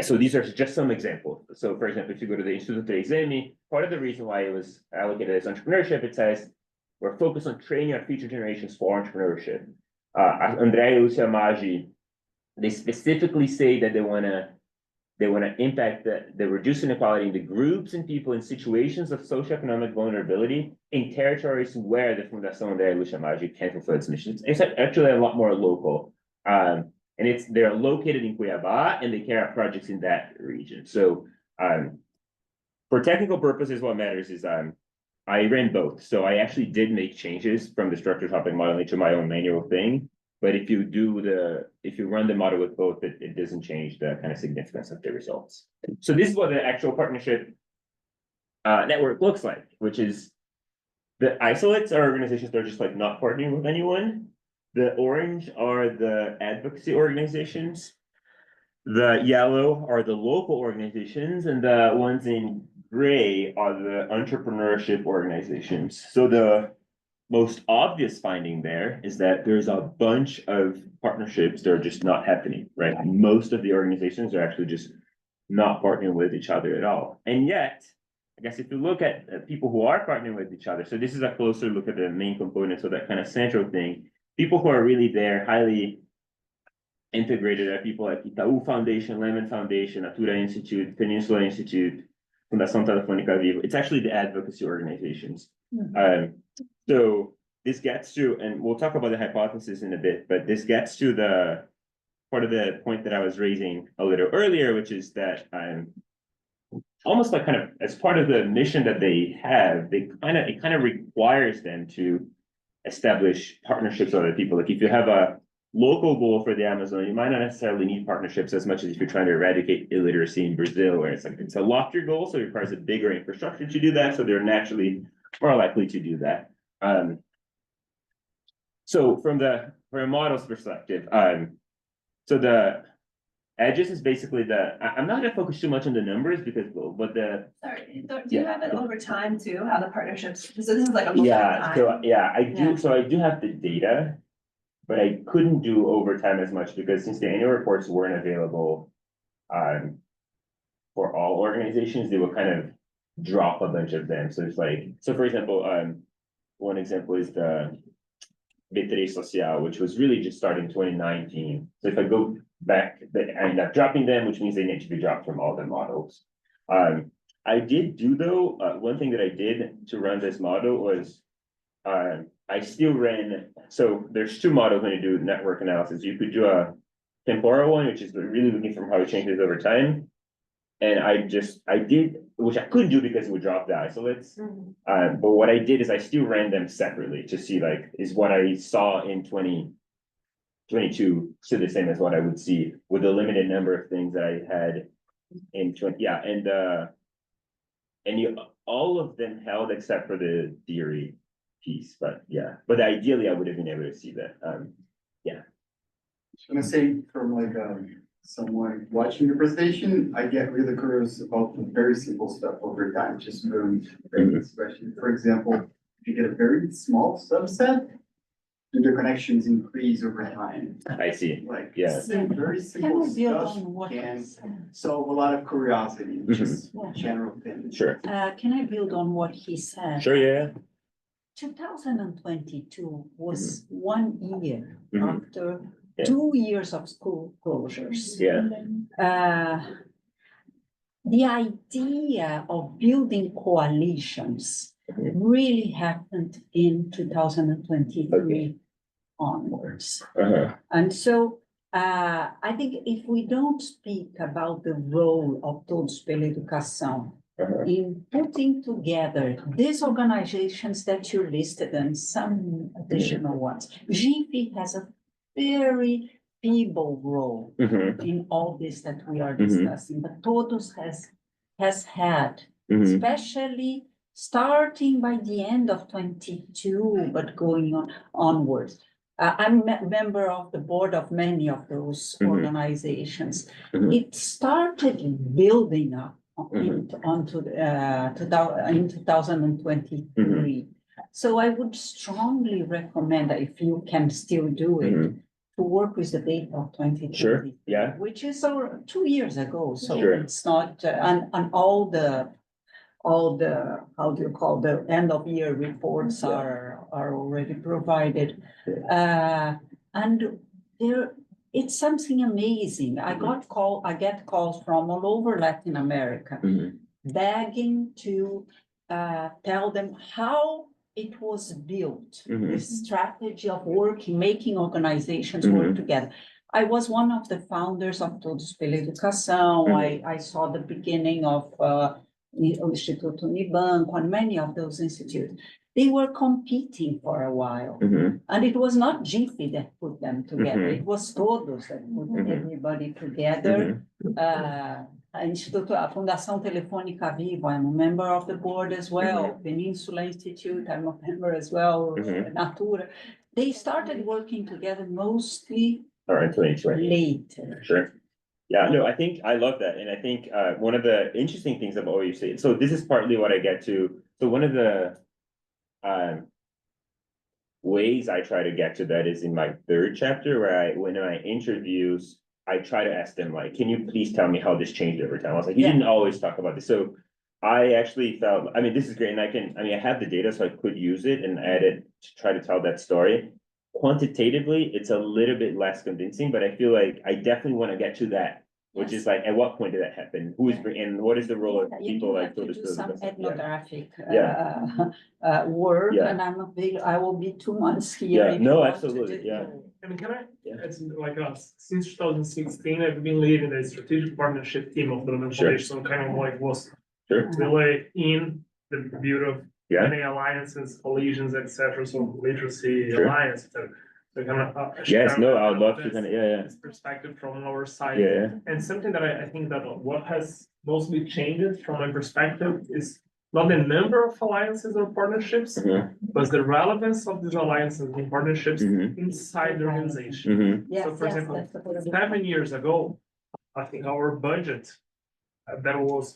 So these are just some examples. So for example, if you go to the Instituto 3M, part of the reason why it was allocated as entrepreneurship, it says, we're focused on training our future generations for entrepreneurship. Andrea and Lucia Maggi, they specifically say that they want to impact the reduce inequality in the groups and people in situations of socioeconomic vulnerability in territories where the Fundação Andrea and Lucia Maggi can fulfill its mission. It's actually a lot more local. And they're located in Cuiabá and they carry out projects in that region. So for technical purposes, what matters is I ran both. So I actually did make changes from the structured topic modeling to my own manual thing. But if you run the model with both, it doesn't change the kind of significance of the results. So this is what the actual partnership network looks like, which is the isolates are organizations that are just like not partnering with anyone. The orange are the advocacy organizations. The yellow are the local organizations, and the ones in gray are the entrepreneurship organizations. So the most obvious finding there is that there's a bunch of partnerships that are just not happening, right? Most of the organizations are actually just not partnering with each other at all. And yet, I guess if you look at people who are partnering with each other, so this is a closer look at the main components of that kind of central thing. People who are really there, highly integrated, are people like Itaú Foundation, Lemon Foundation, Natura Institute, Peninsula Institute, Fundação Telefônica Viva. It's actually the advocacy organizations. So this gets to, and we'll talk about the hypothesis in a bit, but this gets to the part of the point that I was raising a little earlier, which is that almost like kind of as part of the mission that they have, it kind of requires them to establish partnerships with other people. Like if you have a local goal for the Amazon, you might not necessarily need partnerships as much as if you're trying to eradicate illiteracy in Brazil, where it's a loftier goal, so it requires a bigger infrastructure to do that. So they're naturally more likely to do that. So from a model's perspective, so the edges is basically I'm not gonna focus too much on the numbers because, but Sorry, do you have it over time too, how the partnerships, so this is like a multi time? I do, so I do have the data, but I couldn't do overtime as much because since the annual reports weren't available for all organizations, they would kind of drop a bunch of them. So it's like, so for example, one example is the B3 Social, which was really just started in 2019. So if I go back, I end up dropping them, which means they need to be dropped from all the models. I did do though, one thing that I did to run this model was I still ran, so there's two models when you do network analysis. You could do a temporal one, which is really looking from how it changes over time. And I did, which I couldn't do because it would drop the isolates. But what I did is I still ran them separately to see like, is what I saw in 2022 still the same as what I would see with the limited number of things that I had in all of them held except for the theory piece, but ideally I would have been able to see that, I'm gonna say from like, someone watching the presentation, I get really curious about the very simple stuff over time, just very expression. For example, if you get a very small subset, do the connections increase over time? I see. Like, Yeah. very simple stuff can solve a lot of curiosity, just general things. Sure. Can I build on what he said? Sure, yeah. 2022 was 1 year Mhm. after 2 years of school closures. The idea of building coalitions really happened in 2023 onwards. And so I think if we don't speak about the role of Todos pela Educação in putting together these organizations that you listed and some additional ones, GIF has a very feeble role in all this that we are discussing, but Todos has had, especially starting by the end of 22, but going onwards. I'm a member of the board of many of those organizations. It started building up in 2023. So I would strongly recommend that if you can still do it, to work with the data of 2020. Sure, yeah. Which is 2 years ago, so Sure. it's not, and all the, how do you call, the end of year reports are already provided. And there, it's something amazing. I get calls from all over Latin America, begging to tell them how it was built, the strategy of working, making organizations work together. I was one of the founders of Todos pela Educação. I saw the beginning of Instituto Unibanco and many of those institutes. They were competing for a while. And it was not GIF that put them together. It was Todos that put everybody together. Instituto, a Fundação Telefônica Viva, I'm a member of the board as well. Peninsula Institute, I'm a member as well. Natura. They started working together mostly later. Sure. Yeah, no, I think I love that. And I think one of the interesting things about what you say, so this is partly what I get to. So one of the ways I try to get to that is in my third chapter, where when I interviews, I try to ask them like, can you please tell me how this changed over time? I was like, you didn't always talk about this. So I actually felt, I mean, this is great. And I have the data, so I could use it and add it to try to tell that story. Quantitatively, it's a little bit less convincing, but I feel like I definitely want to get to that, which is like, at what point did that happen? Who is and what is the role of people like to do some ethnographic work, Yeah. and I will be 2 months here. Yeah, if no, you want absolutely, to do- yeah. I mean, can I, it's like since 2016, I've been leading the strategic partnership team of the Lumen Sure. Foundation, so kind of like was Sure. really in the build of Yeah. many alliances, coalitions, etc. So literacy Sure. alliance, so kind of. Yes, no, I would love to this- kind of, this perspective from our side. Yeah. And something that I think that what has mostly changed from my perspective is not the number of alliances or partnerships, but the relevance of these alliances and partnerships inside the organization. So for example, 7 years ago, I think our budget that was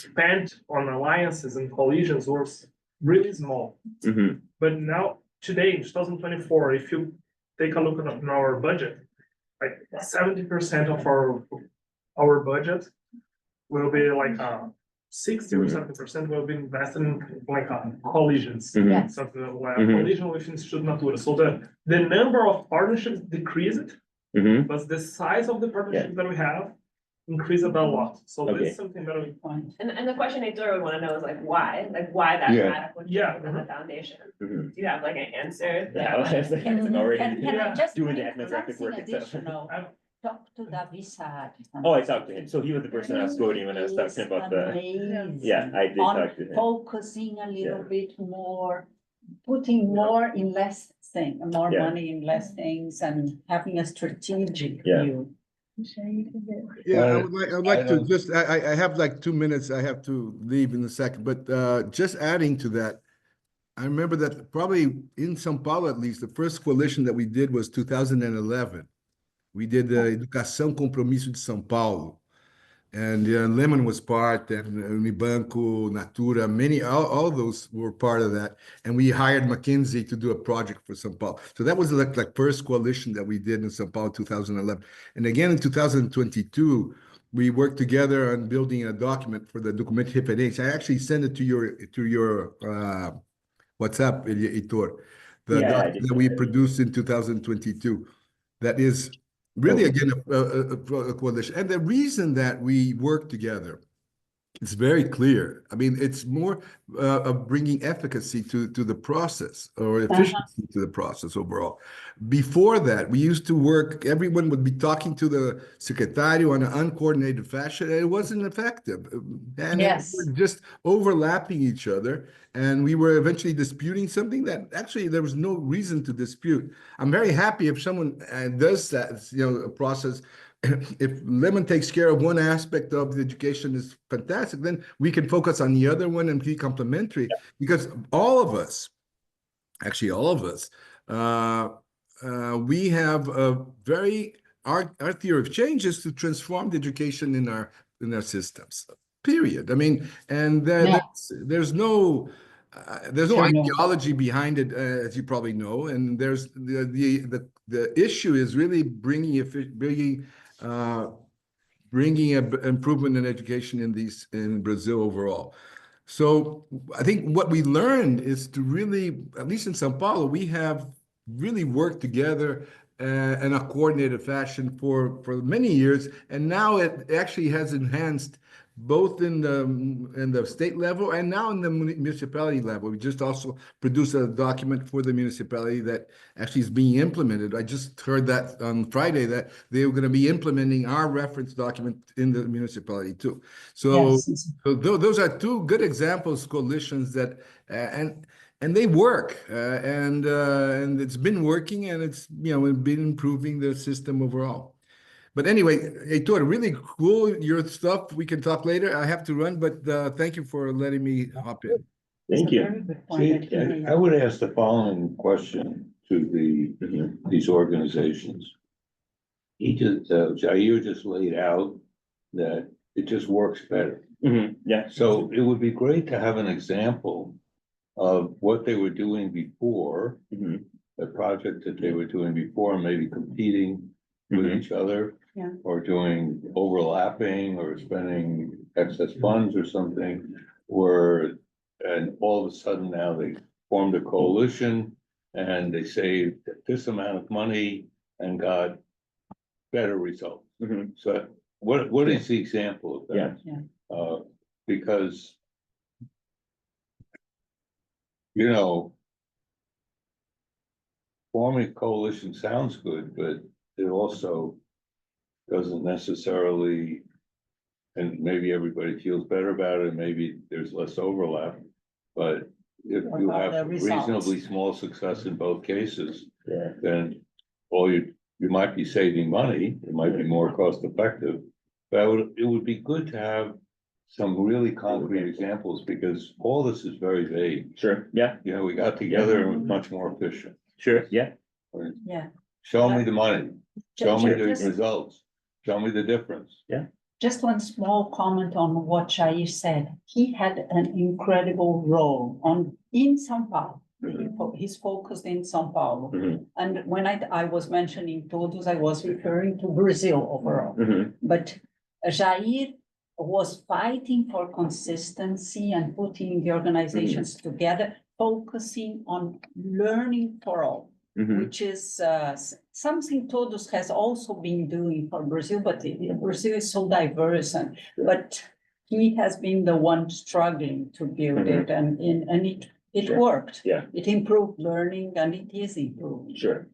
spent on alliances and coalitions was really small. But now, today, in 2024, if you take a look at our budget, like 70% of our budget will be like 60 or 70% will be invested in coalitions. Something like a coalition with Instituto Natura. So the number of partnerships decreased, but the size of the partnerships that we have increased a lot. So this is something that we find. And the question Heitor would want to know is like why that radical change in the foundation? Do you have like an answer? Yeah, already Can I just doing the bring ethnographic something work itself. additional? talk to Davisad. Oh, I talked to him. So he was the person I was quoting when I was talking about the, Amazing. yeah, I did On talk to him. focusing a little bit more, putting more in less thing, more Yeah. money in less things and having a strategic Yeah. view. Yeah, I I'd like to don't- just, I have like 2 minutes, I have to leave in a second, but just adding to that, I remember that probably in São Paulo, at least, the first coalition that we did was 2011. We did the Educação Compromisso de São Paulo. And Lemon was part, and Unibanco, Natura, all those were part of that. And we hired McKinsey to do a project for São Paulo. So that was like first coalition that we did in São Paulo 2011. And again, in 2022, we worked together on building a document for the Documento de Referência. I actually sent it to your WhatsApp, Heitor. The Yeah, I document did that we that. produced in 2022. That is really, again, a coalition. And the reason that we work together, it's very clear. I mean, it's more of bringing efficacy to the process or efficiency to the process overall. Before that, we used to work, everyone would be talking to the secretario on an uncoordinated fashion, and it wasn't effective. And Yes. we were just overlapping each other, and we were eventually disputing something that actually there was no reason to dispute. I'm very happy if someone does that, a process. If Lemon takes care of one aspect of the education is fantastic, then we can focus on the other one and be complementary, because all of us, actually all of us, we have a very, our theory of change is to transform the education in our systems, period. I mean, and there's no ideology behind it, as you probably know, and there's the issue is really bringing improvement in education in Brazil overall. So I think what we learned is to really, at least in São Paulo, we have really worked together in a coordinated fashion for many years, and now it actually has enhanced both in the state level and now in the municipality level. We just also produced a document for the municipality that actually is being implemented. I just heard that on Friday that they were going to be implementing our reference document in the municipality too. So, Yes. so those are two good examples, coalitions that and they work, and it's been working, and it's been improving the system overall. But anyway, Heitor, really cool, your stuff. We can talk later. I have to run, but thank you for letting me hop in. Thank you. See, I would ask the following question to these organizations. Jair just laid out that it just works better. Yeah. So it would be great to have an example of what they were doing before, the project that they were doing before, maybe competing with each other, or doing overlapping or spending excess funds or something, and all of a sudden now they formed a coalition and they saved this amount of money and got better results. So what is the example of that? Because forming a coalition sounds good, but it also doesn't necessarily, and maybe everybody feels better about it, maybe there's less overlap, but if you have reasonably small success in both cases, then you might be saving money, it might be more cost effective, but it would be good to have some really concrete examples, because all this is very vague. Sure, yeah. We got together and we're much more efficient. Sure, yeah. Yeah. Show me the money, show me the Just- results, show me the difference. Yeah. Just one small comment on what Jair said. He had an incredible role in São Paulo. He's focused in São Paulo. And when I was mentioning todos, I was referring to Brazil overall. But Jair was fighting for consistency and putting the organizations together, focusing on learning for all, which is something Todos has also been doing for Brazil, but Brazil is so diverse, but he has been the one struggling to build it, and it worked. Yeah. It improved learning, and it is improving. Sure.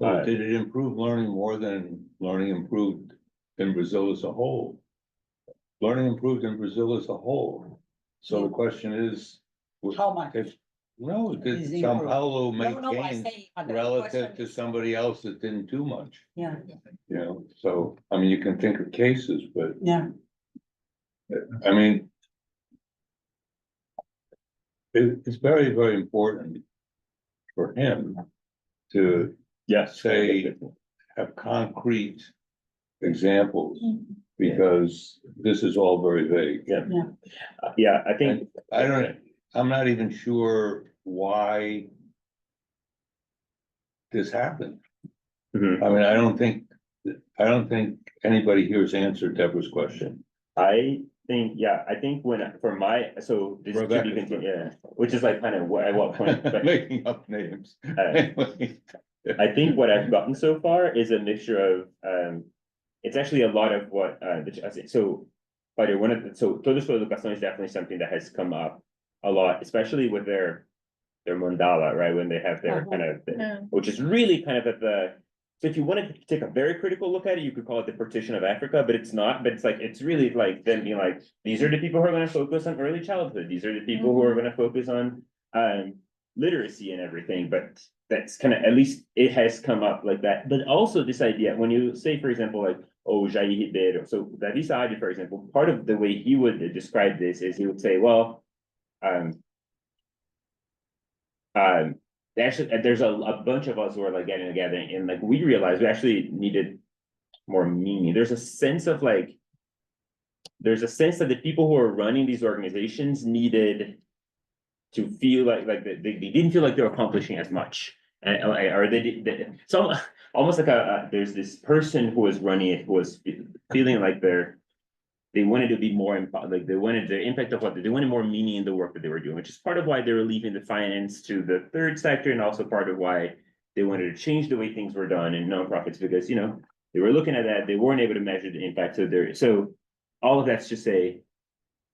Well, did it improve learning more than learning improved in Brazil as a whole? Learning improved in Brazil as a whole. So the question is. How much? No, did Is Sao improved. Paulo No, make no, I gains say, the relative question to is- somebody else that didn't do much? Yeah, You know, so, I mean, you can think of cases, but, yeah. I mean. It's very, very important for him to. Say, have concrete examples, because this is all very vague. Yeah, I think. I'm not even sure why this happened. I mean, I don't think anybody here has answered Deborah's question. I think for my, so this is to be Rebecca's continued, yeah, which is like kind of at what point. but, Making up names. I think what I've gotten so far is a mixture of, it's actually a lot of what, so, but Todos por Educação is definitely something that has come up a lot, especially with their mandala, right, when they have their kind of, which is really kind of at the, so if you want to take a very critical look at it, you could call it the partition of Africa, but it's not, but it's like, it's really like them being like, these are the people who are going to focus on early childhood, these are the people who are going to focus on literacy and everything, but that's kind of, at least it has come up like that. But also this idea, when you say, for example, like, oh, Jair Ribeiro, so Davi Saad, for example, part of the way he would describe this is he would say, well, actually, there's a bunch of us who are like getting together, and like we realized we actually needed more meaning. There's a sense that the people who are running these organizations needed to feel like they didn't feel like they were accomplishing as much, or so almost like there's this person who was running it who was feeling like they wanted to be more like they wanted the impact of they wanted more meaning in the work that they were doing, which is part of why they were leaving the finance to the third sector, and also part of why they wanted to change the way things were done in nonprofits, because they were looking at that, they weren't able to measure the impact of so all of that's to say,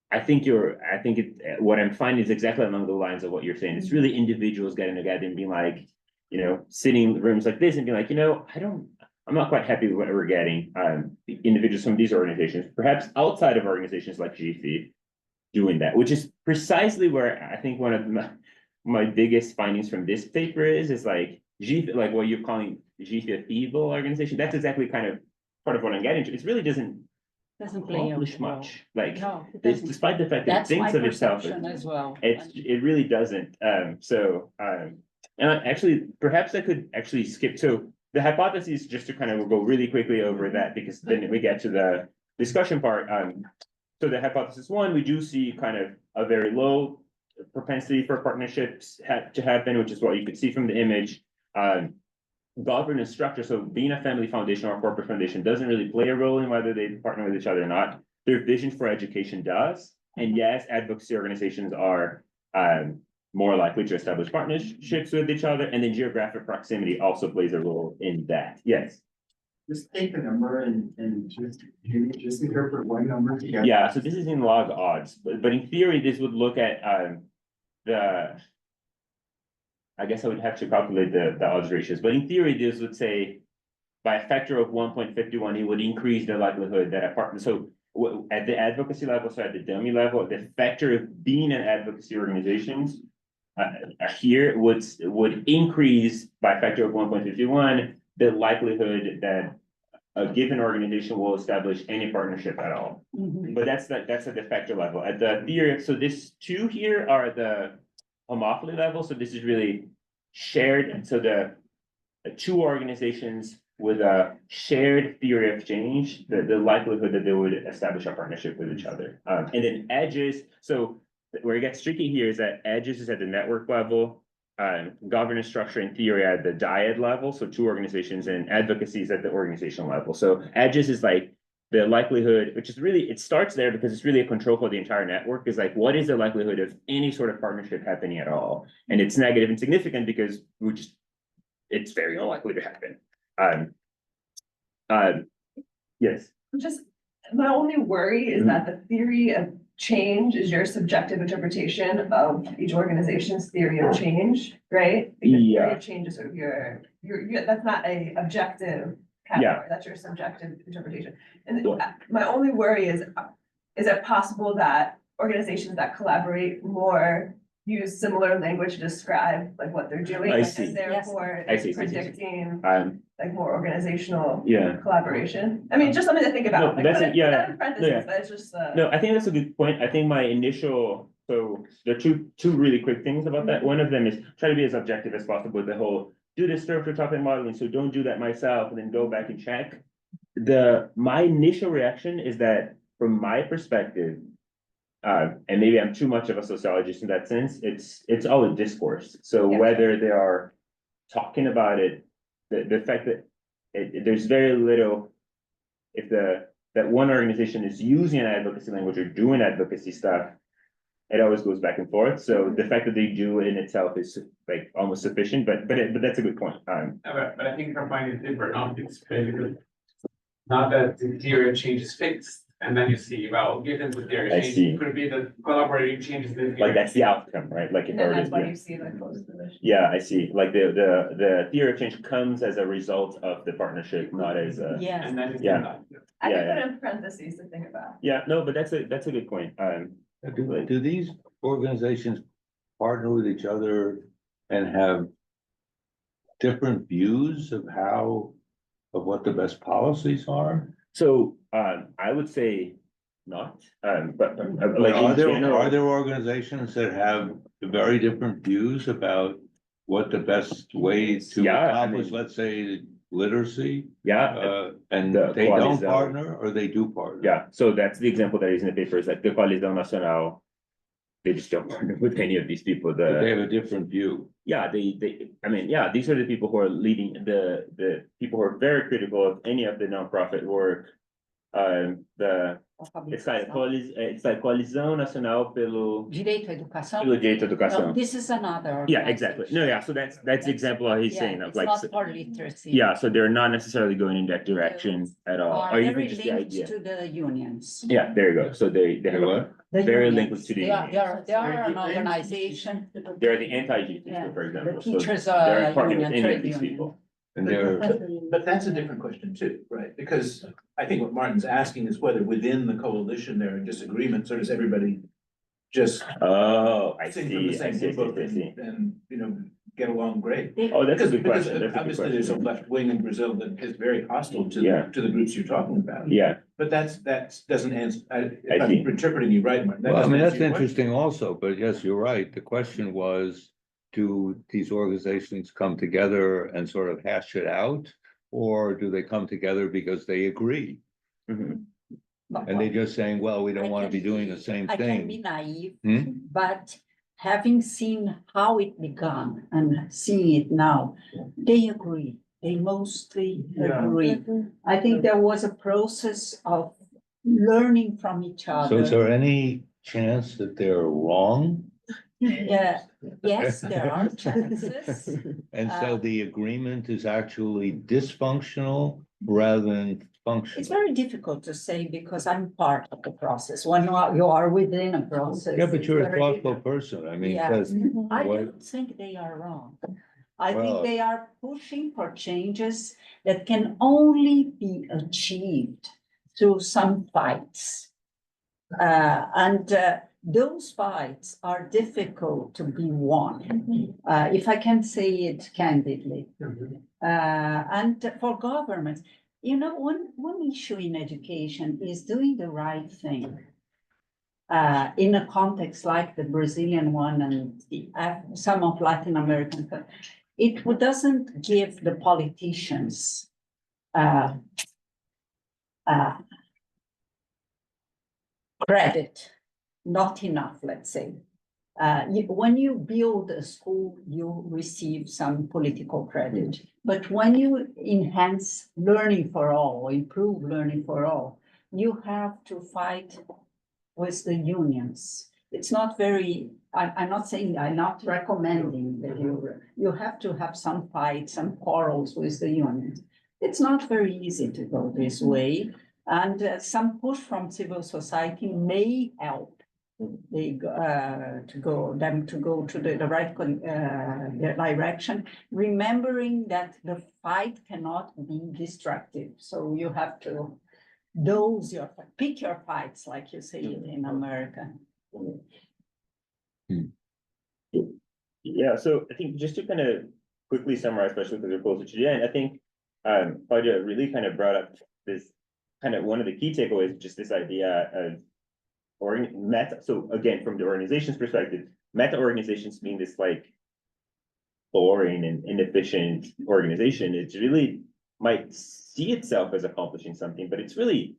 what I'm finding is exactly along the lines of what you're saying. It's really individuals getting together and being like, sitting in rooms like this and being like, I'm not quite happy with what we're getting. Individuals from these organizations, perhaps outside of organizations like GFI, doing that, which is precisely where I think one of my biggest findings from this paper is like GFI, like what you're calling GFI a feeble organization. That's exactly kind of part of what I'm getting to. It really doesn't accomplish much. Like, despite the fact that it thinks of itself as well. It really doesn't. And actually, perhaps I could actually skip to the hypotheses, just to kind of go really quickly over that, because then we get to the discussion part. So the hypothesis one, we do see kind of a very low propensity for partnerships to happen, which is what you could see from the image. Governance structure, so being a family foundation or a corporate foundation doesn't really play a role in whether they partner with each other or not. Their vision for education does. And yes, advocacy organizations are more likely to establish partnerships with each other, and then geographic proximity also plays a role in that. Yes. Just take a number and just interpret one number together. Yeah, so this is in log odds, but in theory, this would look at I guess I would have to calculate the odds ratios, but in theory, this would say by a factor of 1.51, it would increase the likelihood that a partner. So at the advocacy level, so at the dummy level, the factor of being an advocacy organizations here would increase by a factor of 1.51 the likelihood that a given organization will establish any partnership at all. But that's at the factor level. At the theory, so this two here are the homophily level. So this is really shared. So the two organizations with a shared theory of change, the likelihood that they would establish a partnership with each other. And then edges. So where it gets tricky here is that edges is at the network level, governance structure and theory at the dyad level. So two organizations, and advocacy is at the organizational level. So edges is like the likelihood, which is really, it starts there because it's really a control for the entire network, is like, what is the likelihood of any sort of partnership happening at all? And it's negative and significant because it's very unlikely to happen. Yes. Just, my only worry is that the theory of change is your subjective interpretation of each organization's theory of change, right? Because Yeah. theory of change is sort of that's not a objective category, that's your subjective interpretation. And my only worry is it possible that organizations that collaborate more use similar language to describe like what they're doing? I and see. Therefore, I it's see. predicting Like more organizational Yeah. collaboration. I mean, just something to think about. No, Like, that's put it, it yeah. in parentheses, No, yeah. but it's just, No, I think that's a good point. I think my initial, so there are two really quick things about that. One of them is try to be as objective as possible with the whole, do this structure top-end modeling, so don't do that myself, and then go back and check. My initial reaction is that from my perspective, and maybe I'm too much of a sociologist in that sense, it's all a discourse. So whether they are talking about it, the fact that there's very little, if that one organization is using an advocacy language or doing advocacy stuff, it always goes back and forth. So the fact that they do it in itself is like almost sufficient, but that's a good point. But I think her point is different, it's basically not that the theory of change is fixed, and then you see, well, given the theory I of change, see. it could be that collaborating changes the theory. Like that's the outcome, right? Like if and then already, that's why yeah. you see like most of the. Yeah, I see. Like the theory of change comes as a result of the partnership, not as a. Yes. And then it's Yeah. I Yeah, can put in parentheses to think about. Yeah, no, but that's a good point. Do these organizations partner with each other and have different views of what the best policies are? So, I would say not, but like Are in general. there organizations that have very different views about what the best way to accomplish, let's say, literacy? Yeah. And The they don't Coalizão. partner or they do partner? Yeah, so that's the example that is in the paper, is like the Coalizão Nacional, they just don't partner with any of these people. But they have a different view. Yeah, I mean, yeah, these are the people who are leading, the people who are very critical of any of the nonprofit work. It's like Coalizão Nacional pelo Direito à Educação? Pelo Direito à Educação. No, this is another. Yeah, exactly. No, yeah, so that's the example he's saying of It's like. not for literacy. Yeah, so they're not necessarily going in that direction at all, or Very even just the linked idea. to the unions. Yeah, there you go. So they have a The very unions. linked to the. They are, unions. they are an organization. They're the anti-GT, Yeah. for example. The So teachers they're are in partner with union, any trade of these union. people. And they're, But that's a different question too, right? Because I think what Martin's asking is whether within the coalition there are disagreements, or does everybody just Oh, I sing from the see, I same see, book I see. and, get along great? Oh, that's a good Because question. That's a good obviously there's a question. left wing in Brazil that is very hostile to, Yeah. to the groups you're talking about. Yeah, But that doesn't answer, if I I'm see. interpreting you right, Martin. that well, I doesn't mean, answer that's your question. interesting also, but yes, you're right. The question was, do these organizations come together and sort of hash it out? Or do they come together because they agree? Mhm. And they're just saying, well, we don't want to be doing the same I can be thing. naive, Hmm? but having seen how it began and seeing it now, they agree. They mostly agree. I think there was a process of learning from each So other. is there any chance that they're wrong? Yeah, yes, there are chances. And so the agreement is actually dysfunctional rather than It's functional? very difficult to say because I'm part of the process. When you are within a process. Yeah, but it's you're a very thoughtful person. I mean, Yeah. because I what- don't think they are wrong. I think Well- they are pushing for changes that can only be achieved through some fights. And those fights are difficult to be won, if I can say it candidly. And for governments, one issue in education is doing the right thing. In a context like the Brazilian one and some of Latin American, it doesn't give the politicians credit, not enough, let's say. When you build a school, you receive some political credit. But when you enhance learning for all, improve learning for all, you have to fight with the unions. It's not very, I'm not recommending that you have to have some fights, some quarrels with the unions. It's not very easy to go this way. And some push from civil society may help. to go to the right direction, remembering that the fight cannot be destructive. So you have to pick your fights, like you say in America. Yeah, so I think just to kind of quickly summarize, especially because we're closer to the end, I think Claudia really kind of brought up this kind of one of the key takeaways, just this idea of meta. So again, from the organization's perspective, meta organizations mean this like boring and inefficient organization. It really might see itself as accomplishing something, but it's really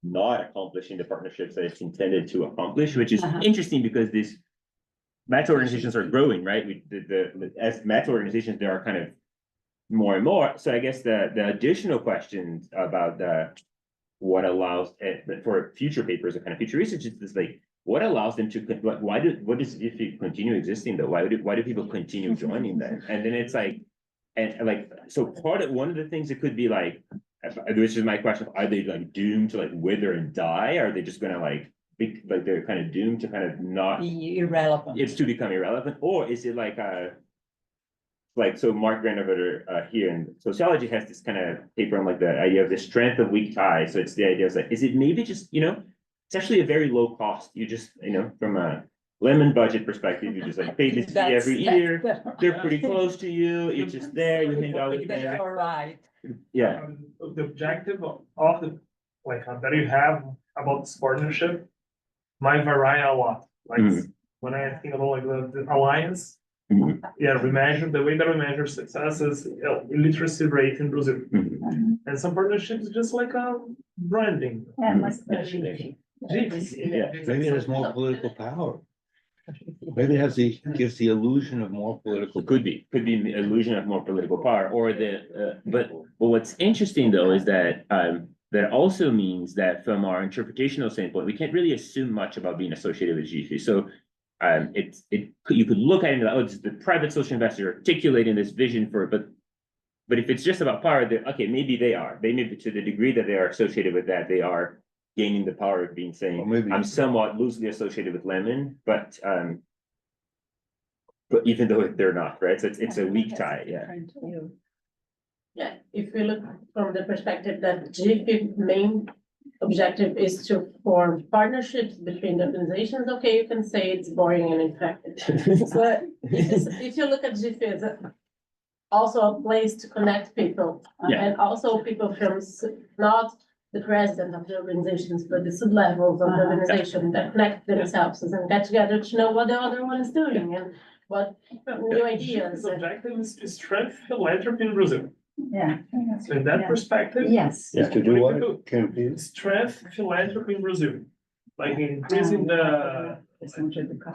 not accomplishing the partnerships that it's intended to accomplish, which is interesting because these meta organizations are growing, right? As meta organizations, there are kind of more and more. So I guess the additional questions about what allows for future papers or kind of future research is like what allows them to what does if continue existing though? Why do people continue joining them? And then it's like so one of the things it could be like, which is my question, are they like doomed to like wither and die? Are they just gonna they're kind of doomed to kind of not be irrelevant? It's to become irrelevant, or is it so Mark Granovetter here in sociology has this kind of paper on like the idea of the strength of weak ties. So it's the idea of like, is it maybe just, it's actually a very low cost. You just, from a lemon budget perspective, you just like pay this fee every year. They're pretty close to you. You're just there, you hang out with them. All right. Yeah. The objective of the that you have about this partnership might vary a lot. When I think about like the alliance, we measure the way that we measure success is literacy rate in Brazil. And some partnerships just like branding. Maybe it has more political power. Maybe it gives the illusion of more political. Could be the illusion of more political power, or but what's interesting though is that that also means that from our interpretational standpoint, we can't really assume much about being associated with GFI. So you could look at it and it's the private social investor articulating this vision for it, but if it's just about power, okay, maybe they are. They maybe to the degree that they are associated with that, they are gaining the power of being saying, I'm somewhat loosely associated with Lemon, but even though they're not, right? So it's a weak tie, Yeah, if we look from the perspective that GFI's main objective is to form partnerships between the organizations, okay, you can say it's boring and ineffective. But if you look at GFI as also a place to connect people, and also people from not the president of the organizations, but the sub-levels of the organization that connect themselves and get together to know what the other one is doing and what new ideas. The objective is to strengthen philanthropy in Brazil. Yeah. So in that perspective, yes. To do what? Strength philanthropy in Brazil, like increasing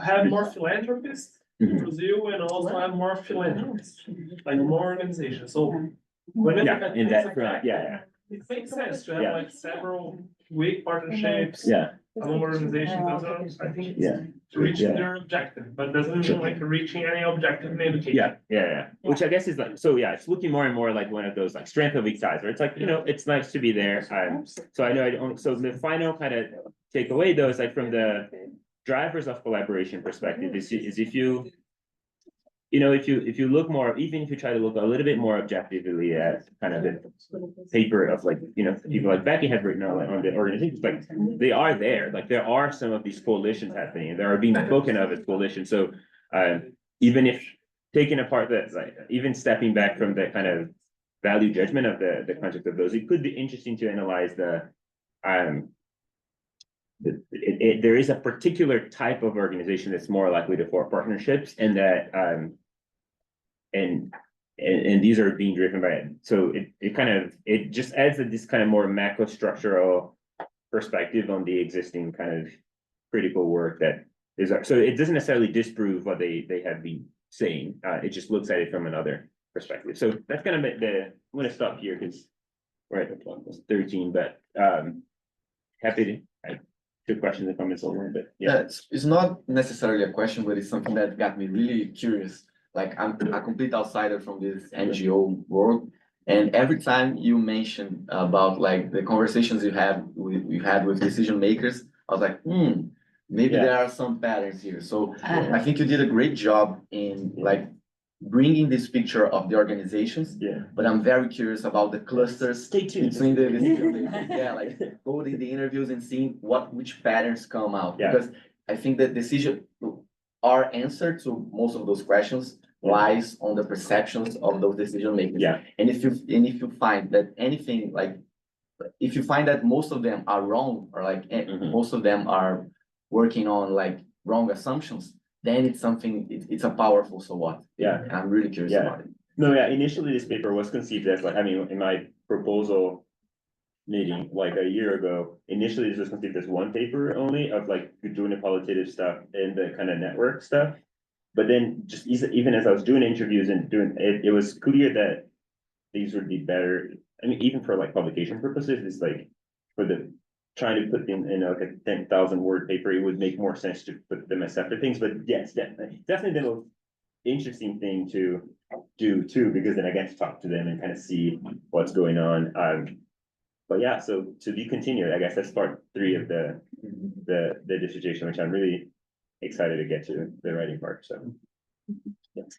have more philanthropists in Brazil and also have more philanthropists, like more organizations. So whenever it makes sense to have like several weak partnerships among organizations. I think it's reaching their objective, but doesn't mean like reaching any objective in education. Which I guess is like, so it's looking more and more like one of those like strength of weak ties, where it's like, it's nice to be there. So I know so the final kind of takeaway though is like from the drivers of collaboration perspective is if you if you look more, even if you try to look a little bit more objectively at kind of the paper of like, people like Becky have written on the organizations, like they are there, like there are some of these coalitions happening and they are being spoken of as coalitions. So even if taking apart that, like even stepping back from the kind of value judgment of the concept of those, it could be interesting to analyze there is a particular type of organization that's more likely to form partnerships, and that and these are being driven by it. So it just adds this kind of more macro structural perspective on the existing kind of critical work that is. So it doesn't necessarily disprove what they have been saying. It just looks at it from another perspective. So that's kind of I'm going to stop here because we're at the clock. It's 13, but happy to. Good questions and comments over, but it's not necessarily a question, but it's something that got me really curious. Like I'm a complete outsider from this NGO world, and every time you mention about like the conversations you had with decision makers, I was like, maybe Yeah. there are some patterns here. So I think you did a great job in like bringing this picture of the organizations. Yeah. But I'm very curious about the clusters. Stay tuned. Between the decision makers. Yeah, like holding the interviews and seeing which patterns come out. Yeah. Because I think that our answer to most of those questions lies on the perceptions of those decision makers. Yeah. And if you find that anything like, if you find that most of them are wrong, or like most of them are working on like wrong assumptions, then it's something, it's a powerful so what. Yeah. And I'm really curious Yeah. about it. No, yeah, initially this paper was conceived as like, I mean, in my proposal meeting like a year ago, initially this was conceived as one paper only of like doing the qualitative stuff and the kind of network stuff. But then just even as I was doing interviews and doing it, it was clear that these would be better. I mean, even for like publication purposes, it's like for the trying to put them in like a 10,000 word paper, it would make more sense to put them as separate things. But yes, definitely the most interesting thing to do too, because then I get to talk to them and kind of see what's going on. But yeah, so to be continued, I guess that's part 3 of the dissertation, which I'm really excited to get to the writing part. So It's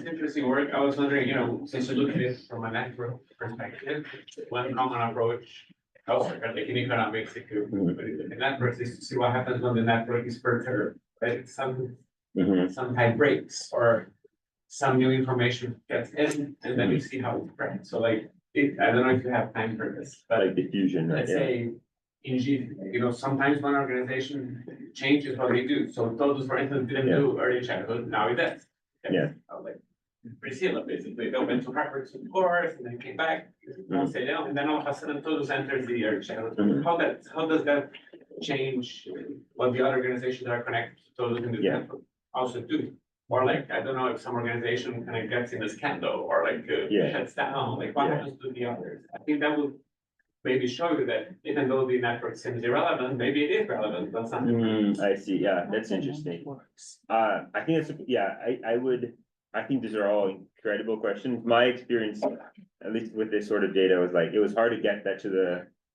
interesting work. I was wondering, you know, since you look at it from a network perspective, one common approach elsewhere, like in economics, if you put it in networks, is to see what happens when the network is perturbed, right? Some type breaks or some new information gets in, and then you see how it spreads. So like, I don't know if you have time for this, but like diffusion, right? let's say in G, you know, sometimes one organization changes what they do. So Todos, for instance, didn't do early childhood, now it does. Yeah. Like Priscilla, basically, they went to Harvard course and then came back, stay down, and then all of a sudden Todos enters the early childhood. How does that change what the other organizations that are connected to Todos in the network also do? Or like, I don't know if some organization kind of gets in a scandal or like shuts down, like what happens to the others? I think that will maybe show you that even though the network seems irrelevant, maybe it is relevant, but something. I see, yeah, that's interesting. I think it's, I think these are all incredible questions. My experience, at least with this sort of data, was like, it was hard to get that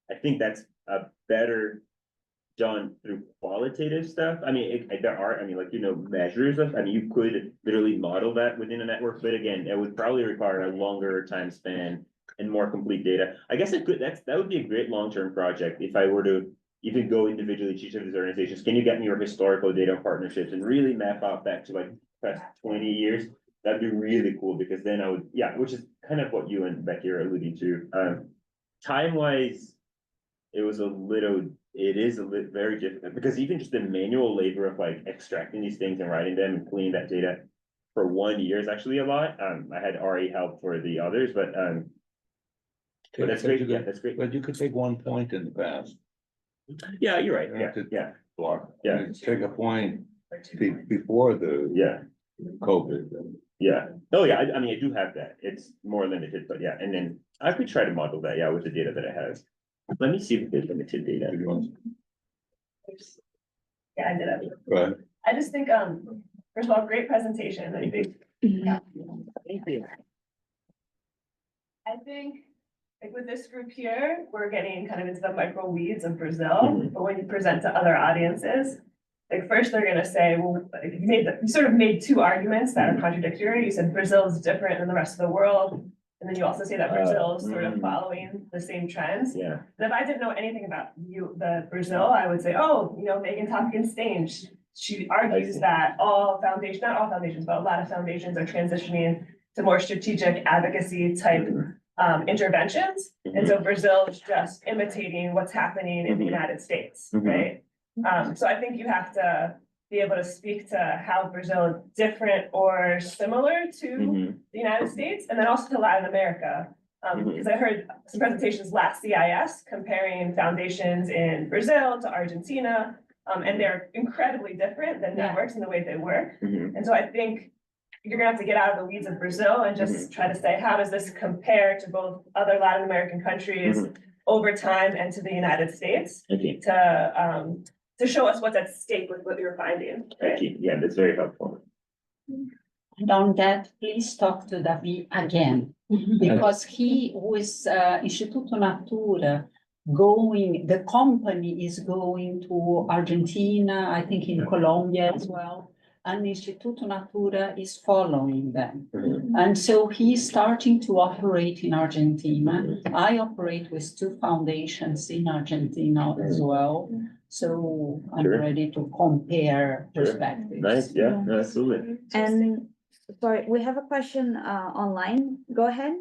I think that's a better done through qualitative stuff. I mean, there are, like, measures of, you could literally model that within a network, but again, it would probably require a longer time span and more complete data. I guess that would be a great long-term project if I were to even go individually to each of these organizations. Can you get me your historical data and partnerships and really map out back to like past 20 years? That'd be really cool, because then I would, which is kind of what you and Becky are alluding to. Time-wise, it is very difficult, because even just the manual labor of like extracting these things and writing them and cleaning that data for 1 year is actually a lot. I had RE help for the others, but that's great. Yeah, that's great. But you could take one point in the past. Yeah, you're right. Yeah. Take a point before the COVID. Yeah. Oh, yeah. I do have that. It's more limited, but yeah. And then I could try to model that, with the data that I have. Let me see if there's limited data. Yeah, I did it. Go ahead. I just think, first of all, great presentation. I think. Thank you. I think, like with this group here, we're getting kind of into the micro weeds of Brazil, but when you present to other audiences, like first they're gonna say, well, like you sort of made two arguments that are contradictory. You said Brazil is different than the rest of the world. And then you also say that Brazil is sort of following the same trends. Yeah. And if I didn't know anything about Brazil, I would say, oh, Megan Tompkins-Staines, she argues that not all foundations, but a lot of foundations are transitioning to more strategic advocacy type interventions. And so Brazil is just imitating what's happening in the United States, right? So I think you have to be able to speak to how Brazil is different or similar to the United States, and then also to Latin America. Because I heard some presentations last CIS comparing foundations in Brazil to Argentina, and they're incredibly different than networks in the way they work. And so I think you're gonna have to get out of the weeds of Brazil and just try to say, how does this compare to both other Latin American countries over time and to the United States to show us what's at stake with what you're finding. Thank you. Yeah, that's very helpful. And on that, please talk to Davi again, because he was Instituto Natura the company is going to Argentina, I think in Colombia as well, and Instituto Natura is following them. And so he's starting to operate in Argentina. I operate with 2 foundations in Argentina as well. So I'm ready to compare perspectives. Nice, yeah, no, absolutely. And sorry, we have a question online. Go ahead.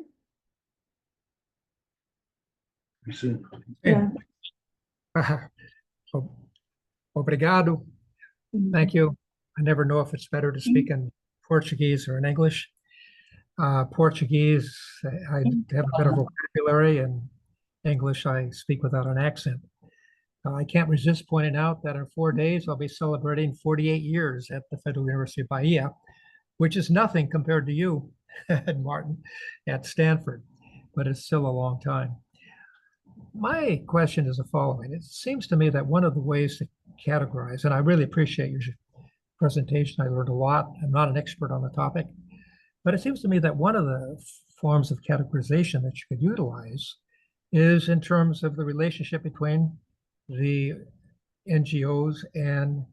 Yeah. Obrigado. Thank you. I never know if it's better to speak in Portuguese or in English. Portuguese, I have a better vocabulary, and English I speak without an accent. I can't resist pointing out that in 4 days, I'll be celebrating 48 years at the Federal University of Bahia, which is nothing compared to you, Martin, at Stanford, but it's still a long time. My question is the following. It seems to me that one of the ways to categorize, and I really appreciate your presentation, I learned a lot. I'm not an expert on the topic, but it seems to me that one of the forms of categorization that you could utilize is in terms of the relationship between the NGOs and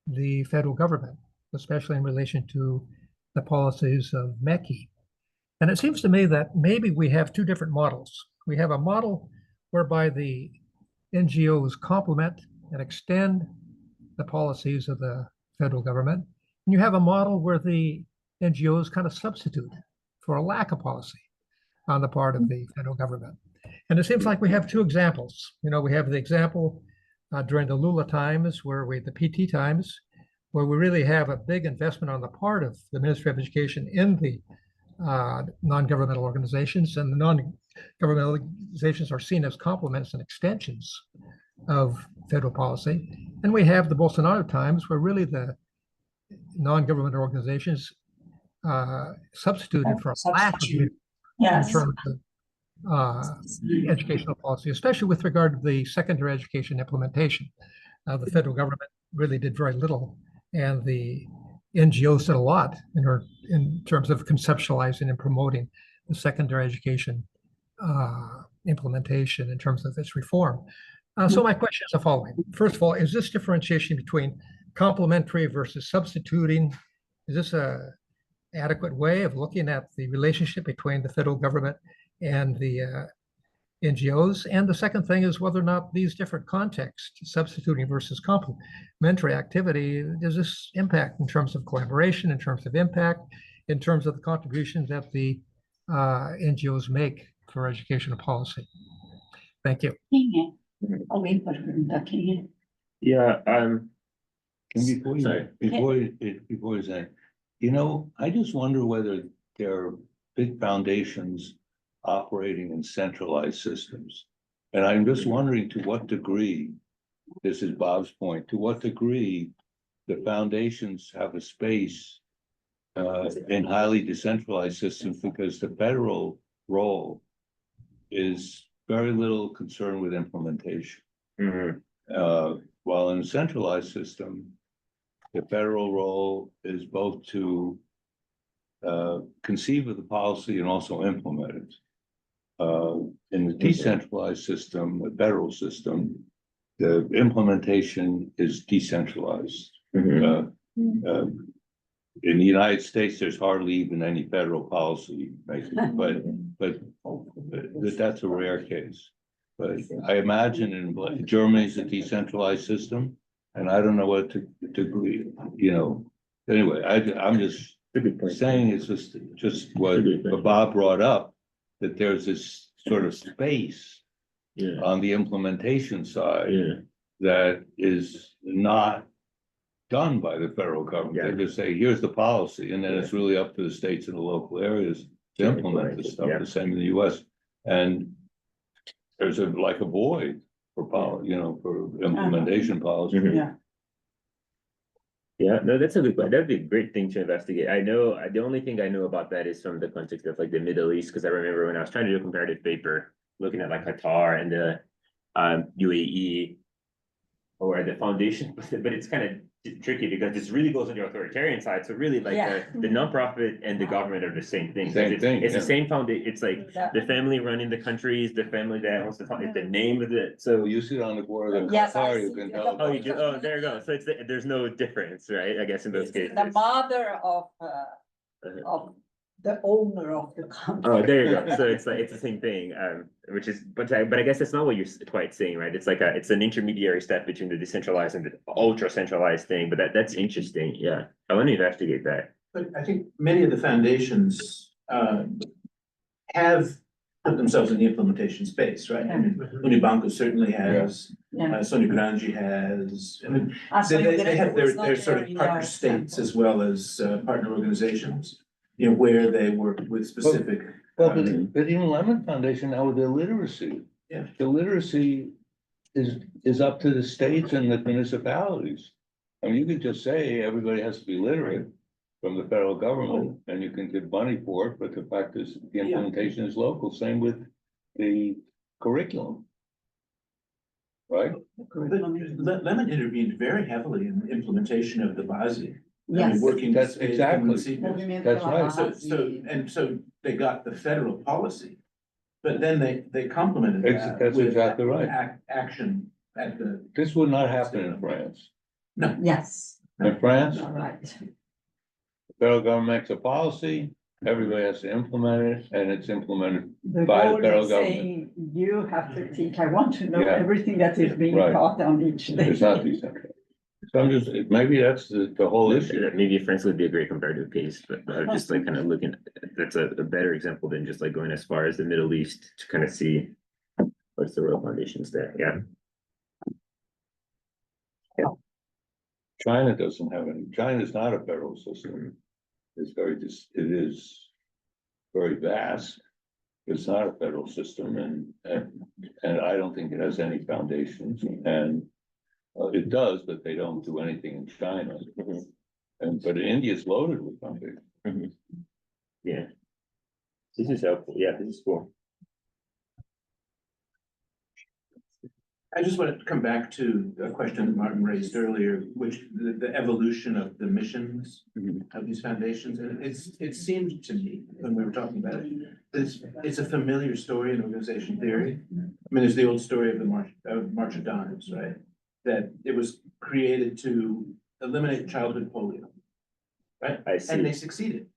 the federal government, especially in relation to the policies of MECI. And it seems to me that maybe we have 2 different models. We have a model whereby the NGOs complement and extend the policies of the federal government. And you have a model where the NGOs kind of substitute for a lack of policy on the part of the federal government. And it seems like we have 2 examples. You know, we have the example during the Lula times, the PT times, where we really have a big investment on the part of the Ministry of Education in the non-governmental organizations, and the non-governmental organizations are seen as complements and extensions of federal policy. And we have the Bolsonaro times, where really the non-governmental organizations substituted for a lack of in terms of educational policy, especially with regard to the secondary education implementation. The federal government really did very little, and the NGOs did a lot in terms of conceptualizing and promoting the secondary education implementation in terms of its reform. So my question is the following. First of all, is this differentiation between complementary versus substituting, is this an adequate way of looking at the relationship between the federal government and the NGOs? And the second thing is whether or not these different contexts, substituting versus complementary activity, does this impact in terms of collaboration, in terms of impact, in terms of the contributions that the NGOs make for educational policy? Thank you. Yeah, Before you say, you know, I just wonder whether there are big foundations operating in centralized systems. And I'm just wondering to what degree, this is Bob's point, to what degree the foundations have a space in highly decentralized systems, because the federal role is very little concerned with implementation. While in a centralized system, the federal role is both to conceive of the policy and also implement it. In the decentralized system, the federal system, the implementation is decentralized. In the United States, there's hardly even any federal policy making, but that's a rare case. But I imagine in Germany's a decentralized system, and I don't know what to degree, you know. Anyway, I'm just saying it's just what Bob brought up, that there's this sort of space on the implementation side that is not done by the federal government. They just say, here's the policy, and then it's really up to the states and the local areas to implement this stuff. The same in the US. And there's like a void for policy, you know, for implementation policy. Yeah, no, that's a good point. That'd be a great thing to investigate. I know the only thing I know about that is from the context of like the Middle East, because I remember when I was trying to do a comparative paper looking at like Qatar and the UAE, or the foundation, but it's kind of tricky because this really goes on the authoritarian side. So really like Yeah. the nonprofit and the government are the same thing. Same thing, It's the yeah. same foundation. It's like the family running the countries, the family that owns it's the name of it. So You sit on the board of the Yes, I car, you see. can The tell. oh, you do. Oh, there you go. So there's no difference, right? I guess in those cases. The mother of the owner of the company. Oh, there you go. So it's like it's the same thing, which is, but I guess that's not what you're quite saying, right? It's like it's an intermediary step between the decentralized and the ultra centralized thing. But that's interesting. Yeah, I want to investigate that. But I think many of the foundations have put themselves in the implementation space, right? I mean, Unibanco certainly has, Sony Grange has. I mean, they have their sort of partner states as well as partner organizations, you know, where they work with specific. But even Lemon Foundation now with their literacy. Yeah. The literacy is up to the states and the municipalities. I mean, you could just say everybody has to be literate from the federal government and you can give money for it, but the fact is the implementation is local. Same with the curriculum. Right? Lemon intervened very heavily in the implementation of the BASI. Yes. Working. That's with exactly. municipalities. That's right. So they got the federal policy, but then they complemented that. That's with exactly right. Action at the. This would not happen in France. No. Yes. In France, All right. the federal government makes a policy, everybody has to implement it, and it's implemented The by the goal federal is government. saying, you have to teach, I want to know Yeah. everything that is being Right. taught on each day. It's not decentralized. So I'm just, maybe that's the whole issue. Maybe France would be a great comparative case, but I'm just like kind of looking, that's a better example than just like going as far as the Middle East to kind of see what's the real foundations there. Yeah. China doesn't have any, China's not a federal system. It's it is very vast. It's not a federal system and I don't think it has any foundations and it does, but they don't do anything in China. But India's loaded with foundations. Yeah. This is helpful. Yeah, this is cool. I just want to come back to a question that Martin raised earlier, which the evolution of the missions of these foundations. And it seemed to me when we were talking about it, it's a familiar story in organization theory. I mean, there's the old story of the March of Dimes, right? That it was created to eliminate childhood polio, right? I see. And they succeeded.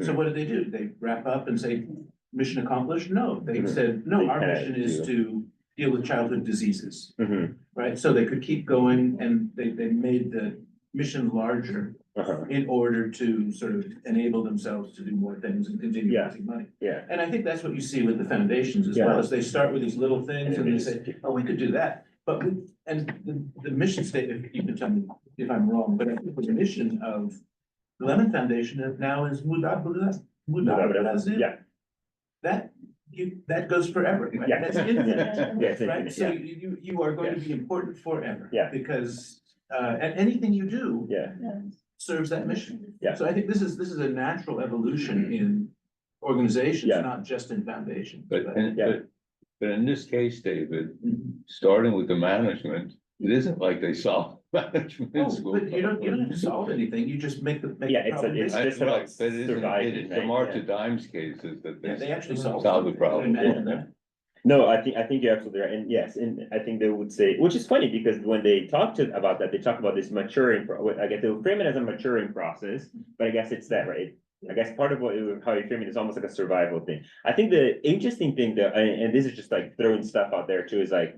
So what did they do? They wrap up and say, mission accomplished? No, they said, no, our mission is to deal with childhood diseases, right? So they could keep going and they made the mission larger in order to sort of enable themselves to do more things and continue raising money. Yeah. And I think that's what you see with the foundations as well, as they start with these little things and they say, oh, we could do that. But the mission statement, you can tell me if I'm wrong, but I think the mission of the Lemon Foundation now is Mudar Brazil. Yeah. That goes forever, right? Yeah. That's infinite, Yeah, it's right? infinite, So yeah. you are going to be important forever. Yeah. Because and anything you do Yeah. serves that mission. Yeah. So I think this is a natural evolution in organizations, Yeah. not just in foundations. But in this case, David, starting with the management, it isn't like they solve management in school. But you don't have to solve anything, you just make the problem. it's bigger. just about surviving, It's the right? March Yeah. of Dimes cases that Yeah, they actually solve the something. problem. Imagine that. No, I think you're absolutely right. And yes, and I think they would say, which is funny because when they talk about that, they talk about this maturing, I guess they would frame it as a maturing process, but I guess it's that, right? I guess part of how you frame it is almost like a survival thing. I think the interesting thing though, and this is just like throwing stuff out there too, is like,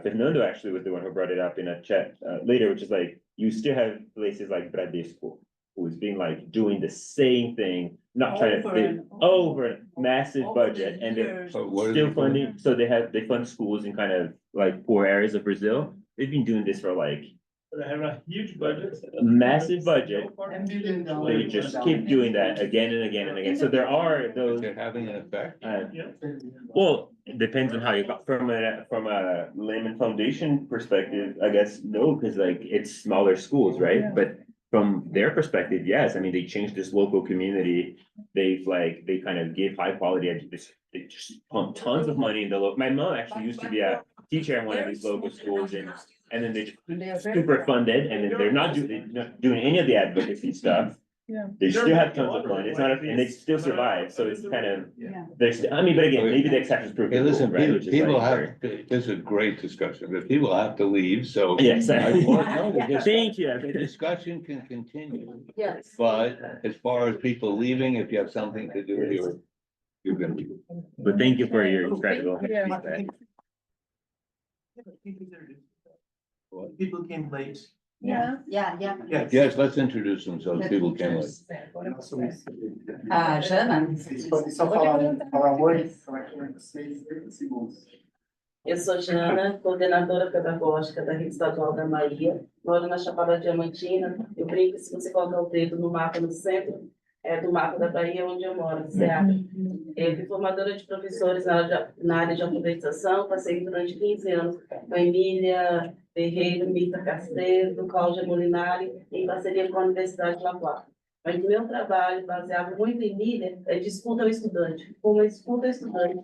Fernando actually was the one who brought it up in a chat later, which is like, you still have places like Bradesco, who's been like doing the same thing, not trying to over massive budget and they're still funding. So they fund schools in kind of like poor areas of Brazil. They've been doing this for like They have a huge budget. a massive budget. They just keep doing that again and again and again. So there are those. They're having an effect. Well, it depends on how you got from a layman foundation perspective, I guess, no, because like it's smaller schools, right? But from their perspective, yes, I mean, they changed this local community. They kind of give high quality education. They just pump tons of money in the local. My mom actually used to be a teacher at one of these local schools and then they super funded, and then they're not doing any of the advocacy stuff. Yeah. They still have tons of money, it's not, and they still survive, so it's kind of, there's, I mean, but again, maybe the exceptions prove the Hey, rule, listen, right? people, Which is people like have, very- this is a great discussion, but people have to leave, so. Yes. Thank you. The discussion can continue, Yes. but as far as people leaving, if you have something to do, you're gonna be. But thank you for your incredible feedback. People came late. Yeah. Yes, let's introduce them so people can. Jana? Só falar oi, como é que vocês, 30 segundos. Eu sou Jana, coordenadora pedagógica da Rede Estadual da Bahia, moro na Chapada Diamantina. Eu brinco que se você colocar o dedo no mapa no centro, é do mapa da Bahia onde eu moro, Ceará. Eu fui formadora de professores na área de alfabetização, passei durante 15 anos com a Emília Ferreira, Mita Castelo, Cláudia Molinari, em parceria com a Universidade de La Plata. Mas o meu trabalho, baseado muito em Emília, é de escuta ao estudante. Como escuta ao estudante,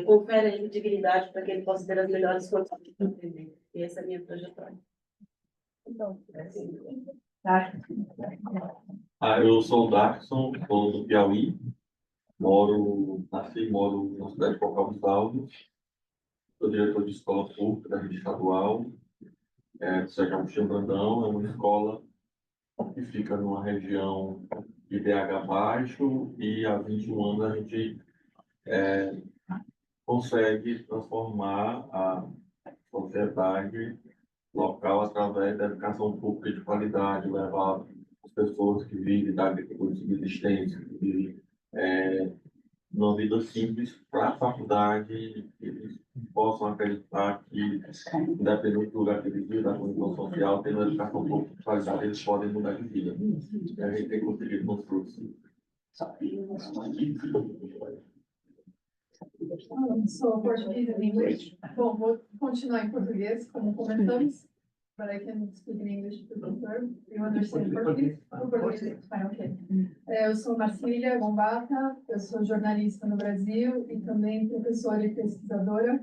confere a ele dignidade para que ele possa ter as melhores condições de aprender. E essa é a minha trajetória. Então, eu sou o Darkson, sou do Piauí, nasci e moro na cidade de Cocal dos Alves, sou diretor de escola pública da rede estadual, do Sérgio Agostinho Brandão, é uma escola que fica numa região de BH baixo, e há 21 anos a gente consegue transformar a sociedade local através da educação pública de qualidade, levar as pessoas que vivem da agricultura de subsistência, que vivem numa vida simples, para a faculdade, que eles possam acreditar que, independente do lugar que eles vivem, da condição social, tendo uma educação pública de qualidade, eles podem mudar de vida. E a gente tem conseguido nos frutos. Sou português e inglês. Bom, vou continuar em português, como começamos. But I can speak in English to confirm. You understand Portuguese? Português, fine, ok. Eu sou Marcília Gombata, eu sou jornalista no Brasil e também professora e pesquisadora.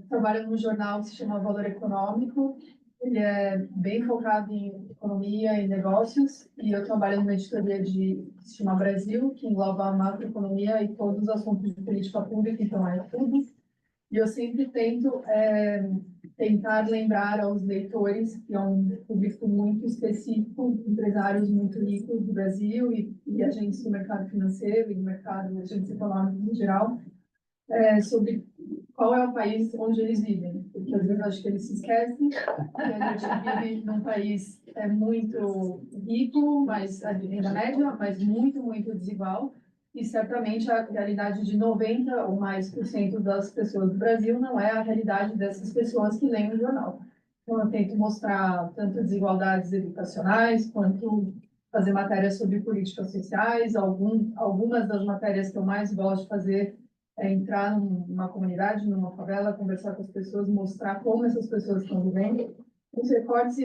Trabalho num jornal que se chama Valor Econômico. Ele é bem focado em economia e negócios, e eu trabalho numa editoria que se chama Brasil, que engloba a macroeconomia e todos os assuntos de política pública, então é tudo. E eu sempre tento tentar lembrar aos leitores, que é um público muito específico, empresários muito ricos do Brasil e agentes do mercado financeiro e do mercado, agentes econômicos em geral, sobre qual é o país onde eles vivem, porque às vezes acho que eles se esquecem que a gente vive num país muito rico, mas a renda média, mas muito, muito desigual, e certamente a realidade de 90% ou mais das pessoas do Brasil não é a realidade dessas pessoas que leem o jornal. Então eu tento mostrar tanto desigualdades educacionais, quanto fazer matérias sobre políticas sociais. Algumas das matérias que eu mais gosto de fazer é entrar numa comunidade, numa favela, conversar com as pessoas, mostrar como essas pessoas estão vivendo. Os recortes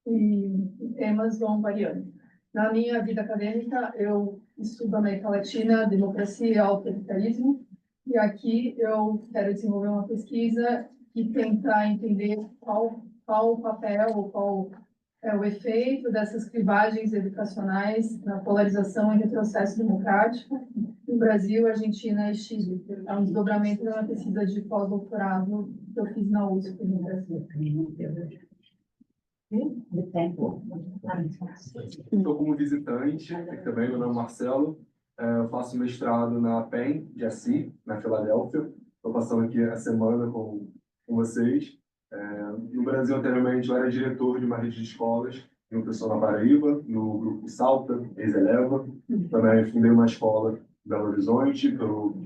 e temas vão variando. Na minha vida acadêmica, eu estudo América Latina, democracia e autoritarismo, e aqui eu quero desenvolver uma pesquisa e tentar entender qual o papel ou qual é o efeito dessas clivagens educacionais na polarização e retrocesso democrático no Brasil, Argentina e Chile. É um desdobramento de uma pesquisa de pós-doutorado que eu fiz na USP no Brasil. Estou como visitante, também meu nome é Marcelo, eu faço mestrado na PEN de Assis, na Filadélfia. Estou passando aqui a semana com vocês. No Brasil, anteriormente, eu era diretor de uma rede de escolas, em uma pessoa na Paraíba, no grupo Salta, ex-Eleva. Também fundei uma escola em Belo Horizonte, pelo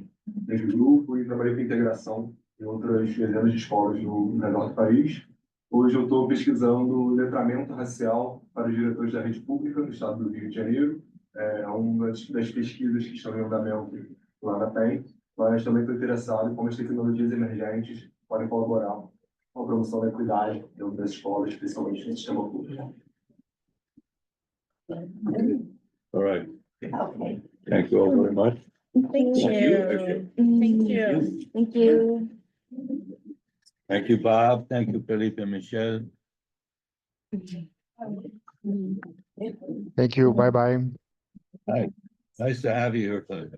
mesmo grupo, e trabalhei com integração em outras dezenas de escolas no redor do país. Hoje eu estou pesquisando letramento racial para os diretores da rede pública do estado do Rio de Janeiro. É uma das pesquisas que estão em andamento lá na PEN, mas também estou interessado em como as tecnologias emergentes podem colaborar com a promoção da equidade dentro das escolas, especialmente no sistema público. All right. Thank you all very much. Thank you. Thank you. Thank you. Thank you, Bob. Thank you, Felipe and Michelle. Thank you. Bye-bye. Hi, nice to have you here, Felipe.